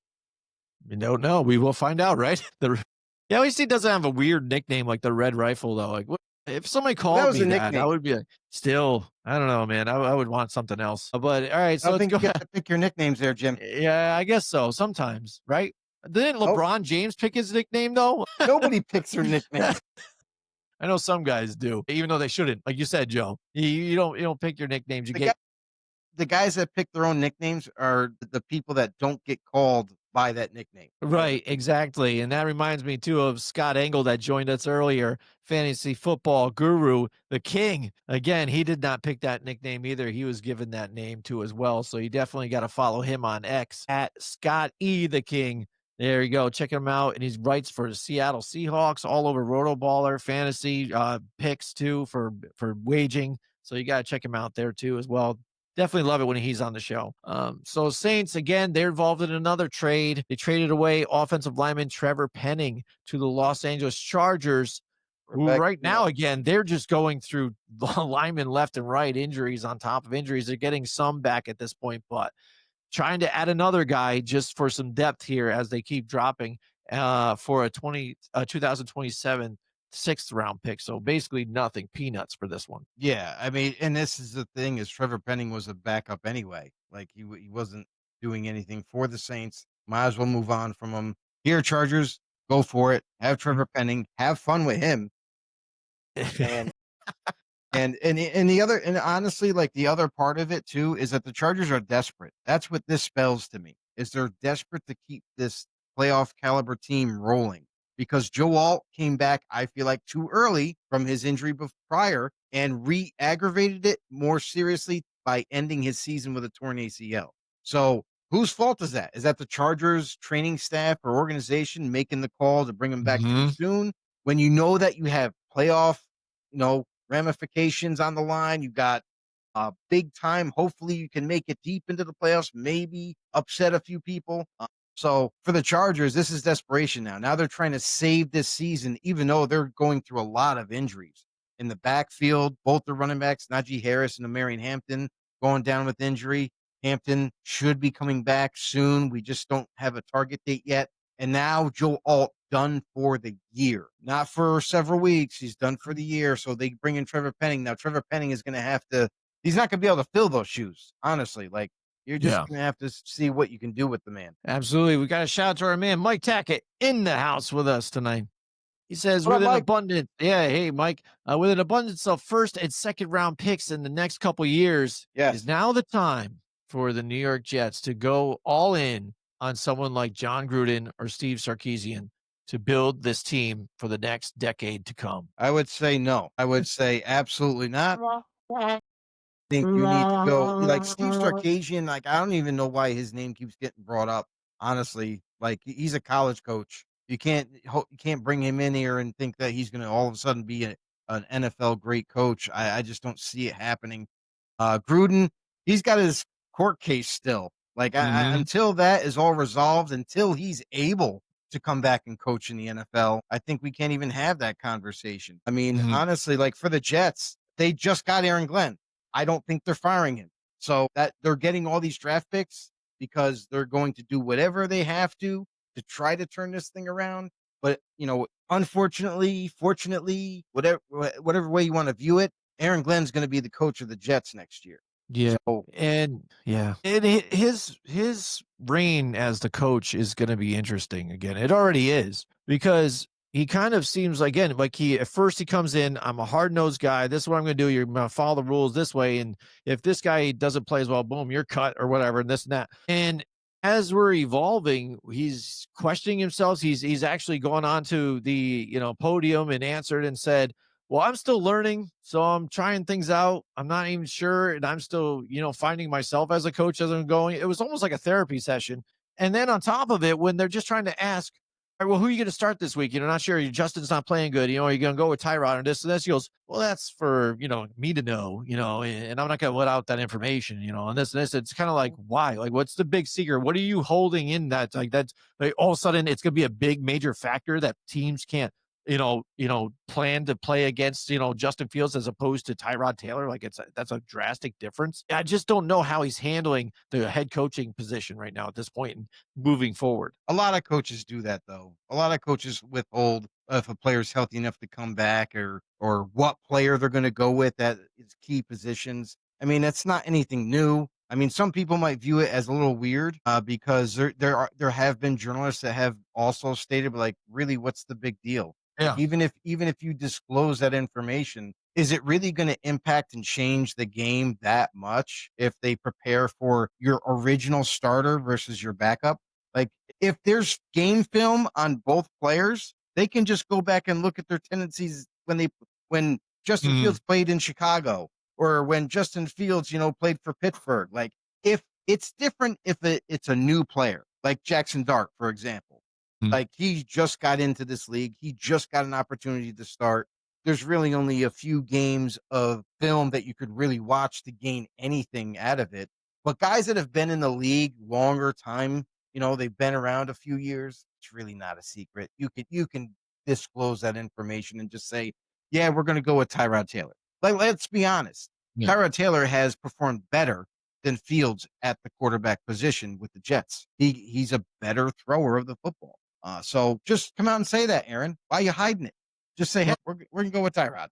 We don't know. We will find out, right? At least he doesn't have a weird nickname like the Red Rifle, though. Like, if somebody called me that, I would be like, still, I don't know, man. I would want something else. But all right, so I think you got to pick your nicknames there, Jim. Yeah, I guess so. Sometimes, right? Didn't LeBron James pick his nickname though? Nobody picks their nickname. I know some guys do, even though they shouldn't. Like you said, Joe, you don't pick your nicknames. The guys that pick their own nicknames are the people that don't get called by that nickname. Right, exactly. And that reminds me too of Scott Engel that joined us earlier, fantasy football guru, the king. Again, he did not pick that nickname either. He was given that name too as well. So you definitely got to follow him on X at Scott E. the King. There you go. Check him out. And he writes for the Seattle Seahawks, all over Rotoballer, fantasy picks too for waging. So you got to check him out there too as well. Definitely love it when he's on the show. So Saints, again, they're involved in another trade. They traded away offensive lineman Trevor Penning to the Los Angeles Chargers, who right now, again, they're just going through linemen left and right, injuries on top of injuries. They're getting some back at this point, but trying to add another guy just for some depth here as they keep dropping. for a 2027 sixth round pick. So basically nothing, peanuts for this one. Yeah, I mean, and this is the thing is Trevor Penning was a backup anyway. Like he wasn't doing anything for the Saints. Might as well move on from him. Here, Chargers, go for it. Have Trevor Penning. Have fun with him. And and the other, and honestly, like the other part of it too is that the Chargers are desperate. That's what this spells to me. Is they're desperate to keep this playoff caliber team rolling because Joe Alt came back, I feel like, too early from his injury prior and re-aggravated it more seriously by ending his season with a torn ACL. So whose fault is that? Is that the Chargers training staff or organization making the call to bring him back too soon? When you know that you have playoff, ramifications on the line, you got big time. Hopefully, you can make it deep into the playoffs, maybe upset a few people. So for the Chargers, this is desperation now. Now they're trying to save this season, even though they're going through a lot of injuries in the backfield. Both the running backs, Najee Harris and Marion Hampton, going down with injury. Hampton should be coming back soon. We just don't have a target date yet. And now Joe Alt done for the year, not for several weeks. He's done for the year. So they bring in Trevor Penning. Now Trevor Penning is going to have to, he's not going to be able to fill those shoes. Honestly, like you're just going to have to see what you can do with the man. Absolutely. We got a shout out to our man, Mike Tackett, in the house with us tonight. He says, What up, with an Mike? abundance, hey, Mike, with an abundance of first and second round picks in the next couple years, is now the time for the New York Jets to go all in on someone like John Gruden or Steve Sarkisian to build this team for the next decade to come? I would say no. I would say absolutely not. I think you need to go like Steve Sarkisian. Like I don't even know why his name keeps getting brought up. Honestly, like he's a college coach. You can't bring him in here and think that he's going to all of a sudden be an NFL great coach. I just don't see it happening. Gruden, he's got his court case still. Like until that is all resolved, until he's able to come back and coach in the NFL, I think we can't even have that conversation. I mean, honestly, like for the Jets, they just got Aaron Glenn. I don't think they're firing him. So that they're getting all these draft picks because they're going to do whatever they have to try to turn this thing around. But, unfortunately, fortunately, whatever way you want to view it, Aaron Glenn's going to be the coach of the Jets next year. Yeah. And his reign as the coach is going to be interesting again. It already is, because he kind of seems like, again, like at first he comes in, I'm a hard-nosed guy. This is what I'm going to do. You're going to follow the rules this way. And if this guy doesn't play as well, boom, you're cut or whatever, and this and that. And as we're evolving, he's questioning himself. He's actually gone on to the, podium and answered and said, well, I'm still learning, so I'm trying things out. I'm not even sure, and I'm still, finding myself as a coach as I'm going. It was almost like a therapy session. And then on top of it, when they're just trying to ask, all right, well, who are you going to start this week? Not sure. Justin's not playing good. Are you going to go with Tyrod or this and this? He goes, well, that's for, me to know, and I'm not going to let out that information, and this and this. It's kind of like, why? Like, what's the big secret? What are you holding in that? Like, that's like all of a sudden it's going to be a big major factor that teams can't, plan to play against, Justin Fields as opposed to Tyrod Taylor. Like that's a drastic difference. I just don't know how he's handling the head coaching position right now at this point and moving forward. A lot of coaches do that though. A lot of coaches withhold if a player's healthy enough to come back or what player they're going to go with at its key positions. I mean, that's not anything new. I mean, some people might view it as a little weird because there have been journalists that have also stated, but like, really, what's the big deal? Yeah. Even if you disclose that information, is it really going to impact and change the game that much if they prepare for your original starter versus your backup? Like if there's game film on both players, they can just go back and look at their tendencies when Justin Fields played in Chicago or when Justin Fields, played for Pittsburgh. Like if it's different if it's a new player, like Jackson Dart, for example. Like he just got into this league. He just got an opportunity to start. There's really only a few games of film that you could really watch to gain anything out of it. But guys that have been in the league longer time, they've been around a few years. It's really not a secret. You can disclose that information and just say, yeah, we're going to go with Tyrod Taylor. Like, let's be honest. Yeah. Tyrod Taylor has performed better than Fields at the quarterback position with the Jets. He's a better thrower of the football. So just come out and say that, Aaron. Why are you hiding it? Just say, hey, we're going to go with Tyrod.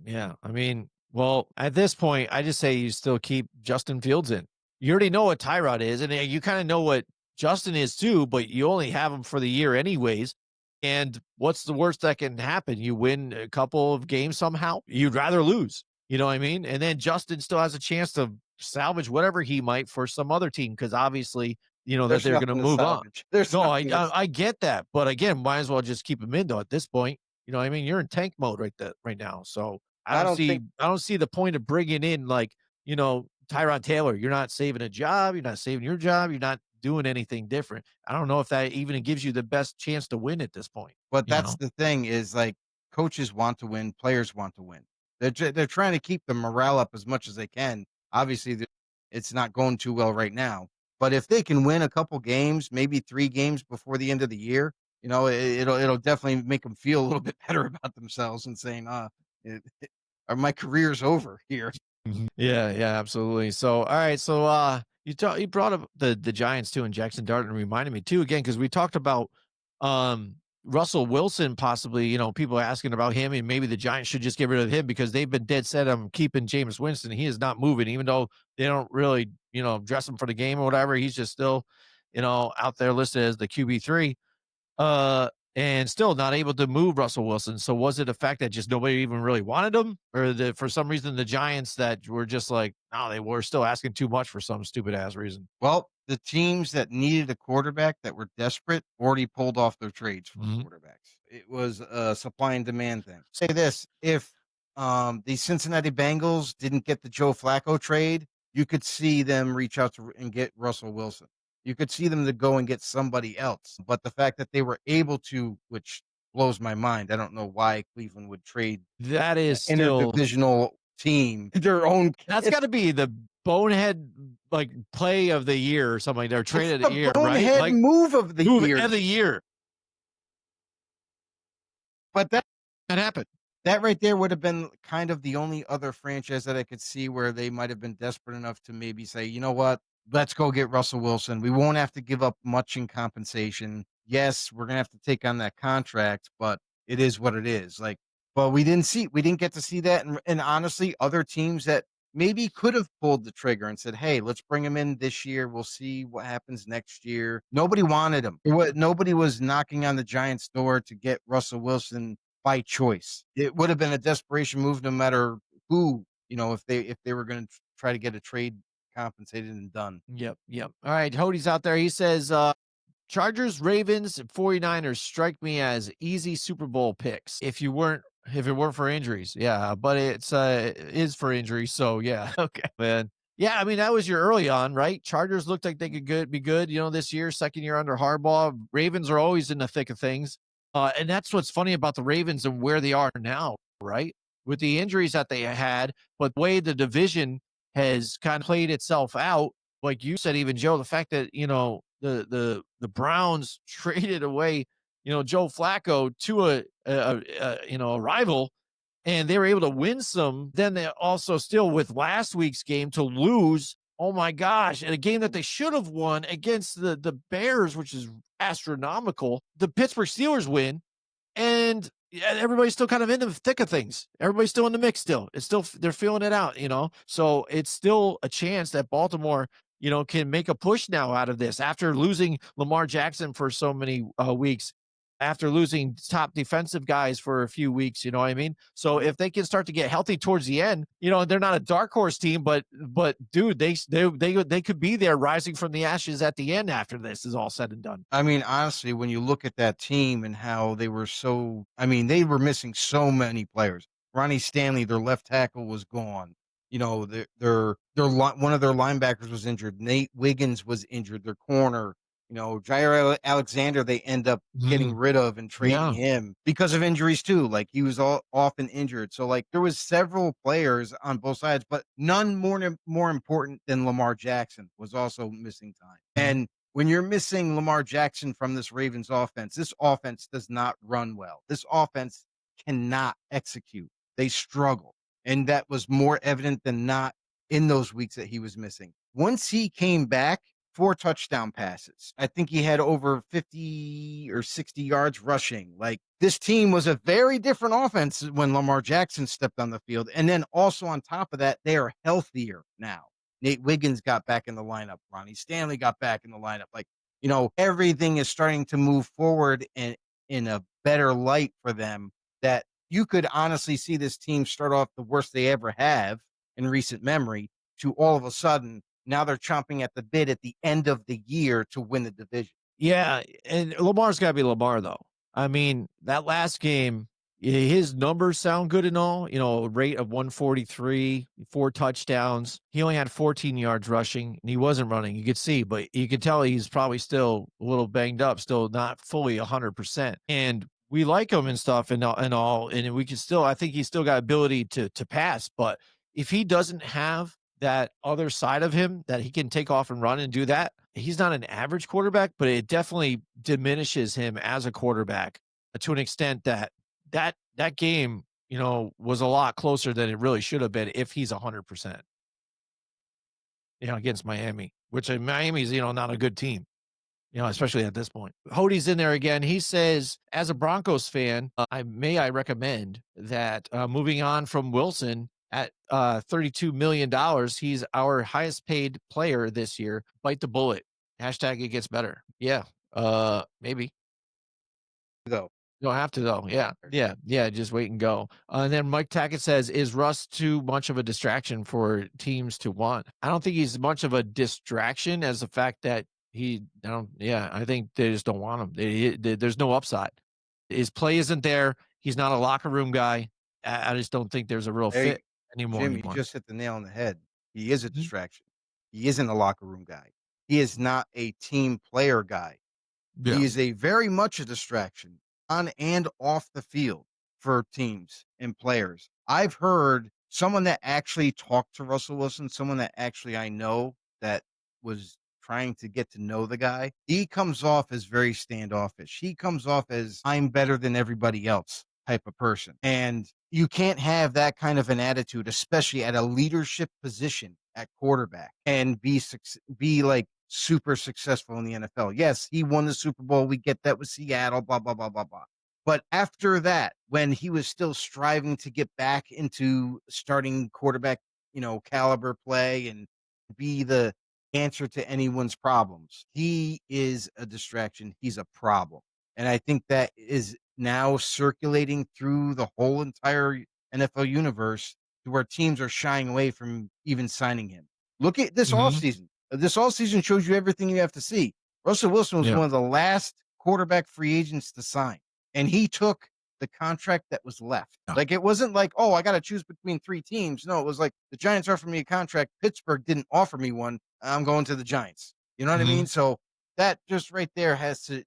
Yeah. I mean, well, at this point, I just say you still keep Justin Fields in. You already know what Tyrod is, and you kind of know what Justin is too, but you only have him for the year anyways. And what's the worst that can happen? You win a couple of games somehow. You'd rather lose. You know what I mean? And then Justin still has a chance to salvage whatever he might for some other team because obviously, that they're going to move on. No, I get that. But again, might as well just keep him in though at this point. You know what I mean? You're in tank mode right now. So I don't see the point of bringing in Tyrod Taylor. You're not saving a job. You're not saving your job. You're not doing anything different. I don't know if that even gives you the best chance to win at this point. But that's the thing is like coaches want to win, players want to win. They're trying to keep the morale up as much as they can. Obviously, it's not going too well right now. But if they can win a couple games, maybe 3 games before the end of the year, it'll definitely make them feel a little bit better about themselves and saying, my career's over here. Yeah, absolutely. So, all right. So, you brought up the Giants too, and Jackson Dart reminded me too, again, because we talked about Russell Wilson possibly, people asking about him and maybe the Giants should just get rid of him because they've been dead set on keeping Jameis Winston. He is not moving, even though they don't really, dress him for the game or whatever. He's just still, out there listed as the QB3. And still not able to move Russell Wilson. So was it a fact that just nobody even really wanted him, or that for some reason the Giants that were just like, no, they were still asking too much for some stupid ass reason? Well, the teams that needed a quarterback that were desperate already pulled off their trades for quarterbacks. It was a supply and demand thing. Say this, if the Cincinnati Bengals didn't get the Joe Flacco trade, you could see them reach out and get Russell Wilson. You could see them to go and get somebody else. But the fact that they were able to, which blows my mind. I don't know why Cleveland would trade that is in a divisional team their own. That's got to be the bonehead play of the year or something. They're traded a year, right? Like move of the year. But that happened. That right there would have been kind of the only other franchise that I could see where they might have been desperate enough to maybe say, you know what? Let's go get Russell Wilson. We won't have to give up much in compensation. Yes, we're going to have to take on that contract, but it is what it is. But we didn't get to see that. And honestly, other teams that maybe could have pulled the trigger and said, hey, let's bring him in this year. We'll see what happens next year. Nobody wanted him. Nobody was knocking on the Giants' door to get Russell Wilson by choice. It would have been a desperation move no matter who, if they were going to try to get a trade compensated and done. Yep. All right. Hody's out there. He says, Chargers, Ravens, 49ers strike me as easy Super Bowl picks. If it weren't for injuries. Yeah, but it is for injuries. So yeah. Okay, man. Yeah, I mean, that was your early on, right? Chargers looked like they could be good, this year, second year under Harbaugh. Ravens are always in the thick of things. And that's what's funny about the Ravens and where they are now, right? With the injuries that they had, but the way the division has kind of played itself out, like you said, even Joe, the fact that, the Browns traded away, Joe Flacco to a rival, and they were able to win some. Then they also still with last week's game to lose. Oh my gosh. And a game that they should have won against the Bears, which is astronomical. The Pittsburgh Steelers win, and everybody's still kind of in the thick of things. Everybody's still in the mix still. They're feeling it out, So it's still a chance that Baltimore, can make a push now out of this after losing Lamar Jackson for so many weeks, after losing top defensive guys for a few weeks, you know what I mean? So if they can start to get healthy towards the end, they're not a dark horse team, but dude, they could be there rising from the ashes at the end after this is all said and done. I mean, honestly, when you look at that team and how they were they were missing so many players. Ronnie Stanley, their left tackle, was gone. Their one of their linebackers was injured. Nate Wiggins was injured. Their corner, Jair Alexander, they end up getting rid of and trading him because of injuries too. Like he was often injured. So there was several players on both sides, but none more important than Lamar Jackson was also missing time. And when you're missing Lamar Jackson from this Ravens offense, this offense does not run well. This offense cannot execute. They struggle. And that was more evident than not in those weeks that he was missing. Once he came back, 4 touchdown passes. I think he had over 50 or 60 yards rushing. Like, this team was a very different offense when Lamar Jackson stepped on the field. And then also on top of that, they are healthier now. Nate Wiggins got back in the lineup. Ronnie Stanley got back in the lineup. Like, everything is starting to move forward in a better light for them, that you could honestly see this team start off the worst they ever have in recent memory to all of a sudden now they're chomping at the bit at the end of the year to win the division. Yeah, and Lamar's got to be Lamar, though. I mean, that last game, his numbers sound good and all, a rate of 143, 4 touchdowns. He only had 14 yards rushing, and he wasn't running. You could see, but you could tell he's probably still a little banged up, still not fully 100%. And we like him and stuff and all, and we can still, I think he's still got ability to pass, but if he doesn't have that other side of him that he can take off and run and do that, he's not an average quarterback, but it definitely diminishes him as a quarterback to an extent that game, was a lot closer than it really should have been if he's 100%, against Miami, which Miami's, not a good team, especially at this point. Hodie's in there again. He says, as a Broncos fan, I recommend that moving on from Wilson at $32 million, he's our highest paid player this year. Bite the bullet. Hashtag it gets better. Yeah. Maybe. Go. You don't have to, though. Yeah. Just wait and go. And then Mike Tackett says, is Russ too much of a distraction for teams to want? I don't think he's much of a distraction as the fact that I think they just don't want him. There's no upside. His play isn't there. He's not a locker room guy. I just don't think there's a real fit anymore. Jim, you just hit the nail on the head. He is a distraction. He isn't a locker room guy. He is not a team player guy. Yeah. He is a very much a distraction on and off the field for teams and players. I've heard someone that actually talked to Russell Wilson, someone that actually I know that was trying to get to know the guy. He comes off as very standoffish. He comes off as I'm better than everybody else type of person. And you can't have that kind of an attitude, especially at a leadership position at quarterback, and be like super successful in the NFL. Yes, he won the Super Bowl. We get that with Seattle, blah, blah, blah, blah, blah. But after that, when he was still striving to get back into starting quarterback, caliber play and be the answer to anyone's problems, he is a distraction. He's a problem. And I think that is now circulating through the whole entire NFL universe to where teams are shying away from even signing him. Look at this offseason. This offseason shows you everything you have to see. Russell Wilson was one of the last quarterback free agents to sign, and he took the contract that was left. Like, it wasn't like, oh, I got to choose between 3 teams. No, it was like the Giants offered me a contract. Pittsburgh didn't offer me one. I'm going to the Giants. You know what I mean? So that just right there has to,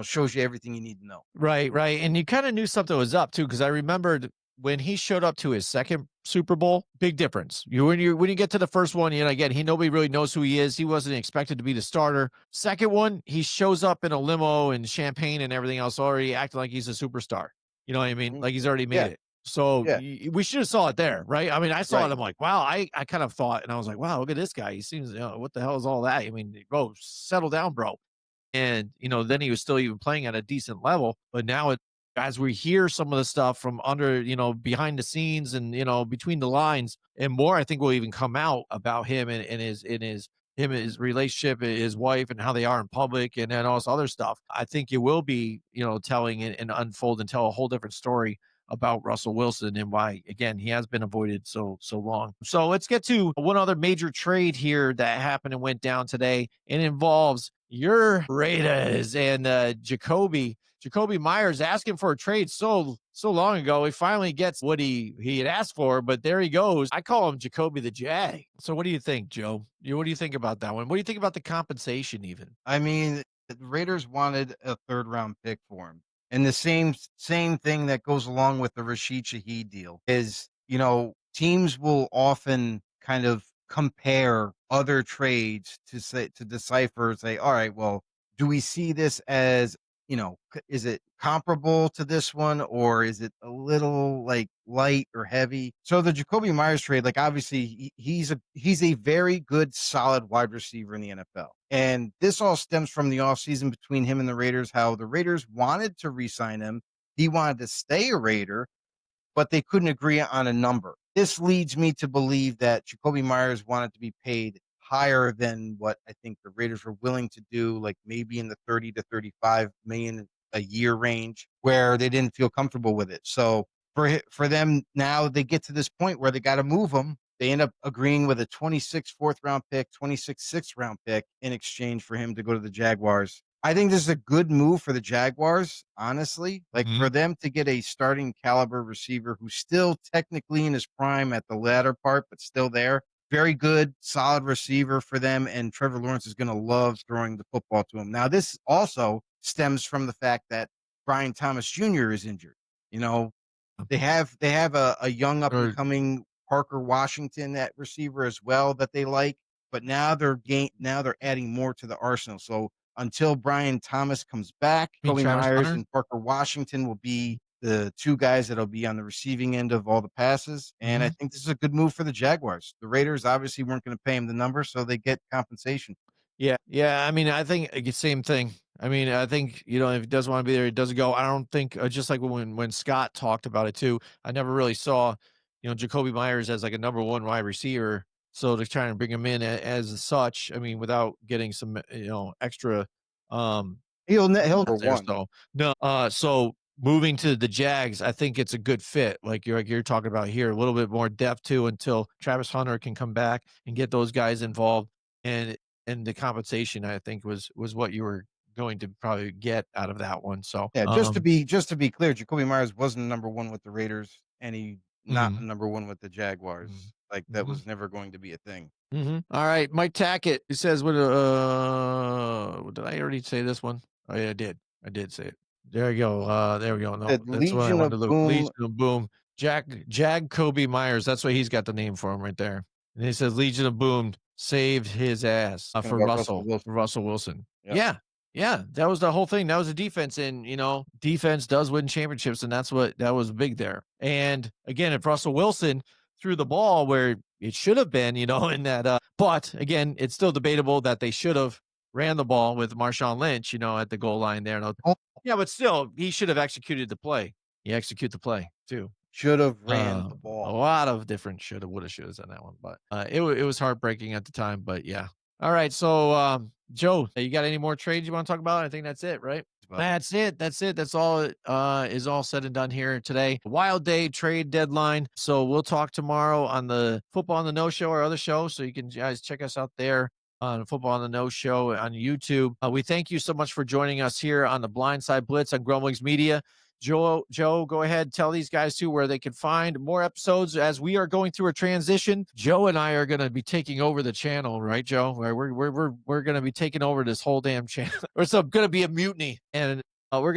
shows you everything you need to know. Right. And you kind of knew something was up, too, because I remembered when he showed up to his second Super Bowl, big difference. When you get to the first one, again, nobody really knows who he is. He wasn't expected to be the starter. Second one, he shows up in a limo and champagne and everything else, already acting like he's a superstar. You know what I mean? Like he's already made it. So we should have saw it there, right? I mean, I saw it. I'm like, wow. I kind of thought, and I was like, wow, look at this guy. He seems, what the hell is all that? I mean, bro, settle down, bro. And, then he was still even playing at a decent level. But now as we hear some of the stuff from under, behind the scenes and, between the lines and more, I think will even come out about him and his relationship, his wife, and how they are in public and all this other stuff. I think it will be, telling and unfold and tell a whole different story about Russell Wilson and why, again, he has been avoided so long. So let's get to one other major trade here that happened and went down today. It involves your Raiders and Jacoby Myers asking for a trade so long ago. He finally gets what he had asked for, but there he goes. I call him Jacoby the Jag. So what do you think, Joe? What do you think about that one? What do you think about the compensation even? I mean, the Raiders wanted a 3rd-round pick for him. And the same thing that goes along with the Rashid Shaheed deal is, teams will often kind of compare other trades to decipher, say, all right, well, do we see this as is it comparable to this one, or is it a little like light or heavy? So the Jacoby Myers trade, like obviously he's a very good, solid wide receiver in the NFL. And this all stems from the offseason between him and the Raiders, how the Raiders wanted to re-sign him. He wanted to stay a Raider, but they couldn't agree on a number. This leads me to believe that Jacoby Myers wanted to be paid higher than what I think the Raiders were willing to do, like maybe in the 30 to 35 million a year range, where they didn't feel comfortable with it. So for them now, they get to this point where they got to move him. They end up agreeing with a 26 fourth round pick, 26 sixth round pick in exchange for him to go to the Jaguars. I think this is a good move for the Jaguars, honestly. Like for them to get a starting caliber receiver who's still technically in his prime at the latter part, but still there. Very good, solid receiver for them. And Trevor Lawrence is going to love throwing the football to him. Now, this also stems from the fact that Brian Thomas Jr. is injured. You know, they have a young up and coming Parker Washington at receiver as well that they like, but now they're adding more to the arsenal. So until Brian Thomas comes back, Jacoby Myers and Parker Washington will be the two guys that'll be on the receiving end of all the passes. And I think this is a good move for the Jaguars. The Raiders obviously weren't going to pay him the number, so they get compensation. Yeah. I mean, I think same thing. I mean, I think, if he doesn't want to be there, he doesn't go. I don't think, just like when Scott talked about it too, I never really saw, Jacoby Myers as like a number one wide receiver. So to try and bring him in as such, I mean, without getting some, extra, he'll there, one. so no, so moving to the Jags, I think it's a good fit. Like you're talking about here, a little bit more depth too, until Travis Hunter can come back and get those guys involved. And the compensation, I think, was what you were going to probably get out of that one. So yeah, just to be clear, Jacoby Myers wasn't number one with the Raiders, and he not number one with the Jaguars. Like that was never going to be a thing. All right, Mike Tackett. He says, "What? Did I already say this one? Oh yeah, I did say it. There you go. There we go. No, that's what I wanted to look. Legion of Boom. Jag Kobe Myers. That's why he's got the name for him right there. And he says Legion of Boom saved his ass for Russell Wilson. Yep. Yeah, that was the whole thing. That was the defense, and defense does win championships, and that was big there. And again, if Russell Wilson threw the ball where it should have been, in that, but again, it's still debatable that they should have ran the ball with Marshawn Lynch, at the goal line there. Yeah, but still, he should have executed the play. He executed the play too. Should have ran the ball. A lot of different shoulda, woulda, shouldas on that one, but it was heartbreaking at the time. But yeah. All right, so Joe, you got any more trades you want to talk about? I think that's it, right? That's it. That's all is all said and done here today. Wild day trade deadline. So we'll talk tomorrow on the Football on the No Show or other show. So you can guys check us out there on Football on the No Show on YouTube. We thank you so much for joining us here on the Blindside Blitz on Grumblings Media. Joe, go ahead. Tell these guys too where they can find more episodes as we are going through a transition. Joe and I are going to be taking over the channel, right, Joe? We're going to be taking over this whole damn channel. It's going to be a mutiny, and we're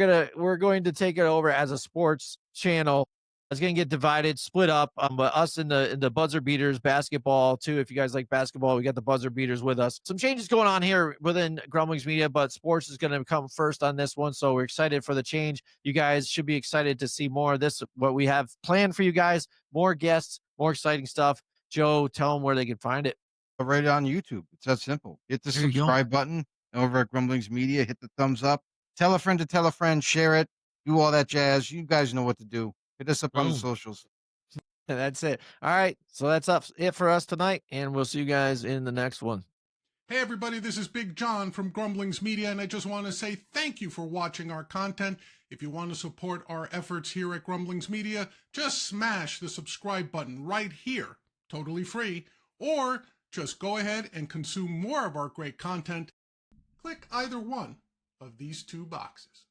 going to take it over as a sports channel. It's going to get divided, split up. But us in the buzzer beaters, basketball too. If you guys like basketball, we got the buzzer beaters with us. Some changes going on here within Grumblings Media, but sports is going to come first on this one. So we're excited for the change. You guys should be excited to see more of this. What we have planned for you guys, more guests, more exciting stuff. Joe, tell them where they can find it. Right on YouTube. It's that simple. Hit the subscribe button over at Grumblings Media. Hit the thumbs up. Tell a friend, share it, do all that jazz. You guys know what to do. Hit us up on the socials. That's it. All right. So that's it for us tonight, and we'll see you guys in the next one. Hey, everybody. This is Big John from Grumblings Media, and I just want to say thank you for watching our content. If you want to support our efforts here at Grumblings Media, just smash the subscribe button right here, totally free, or just go ahead and consume more of our great content. Click either one of these two boxes.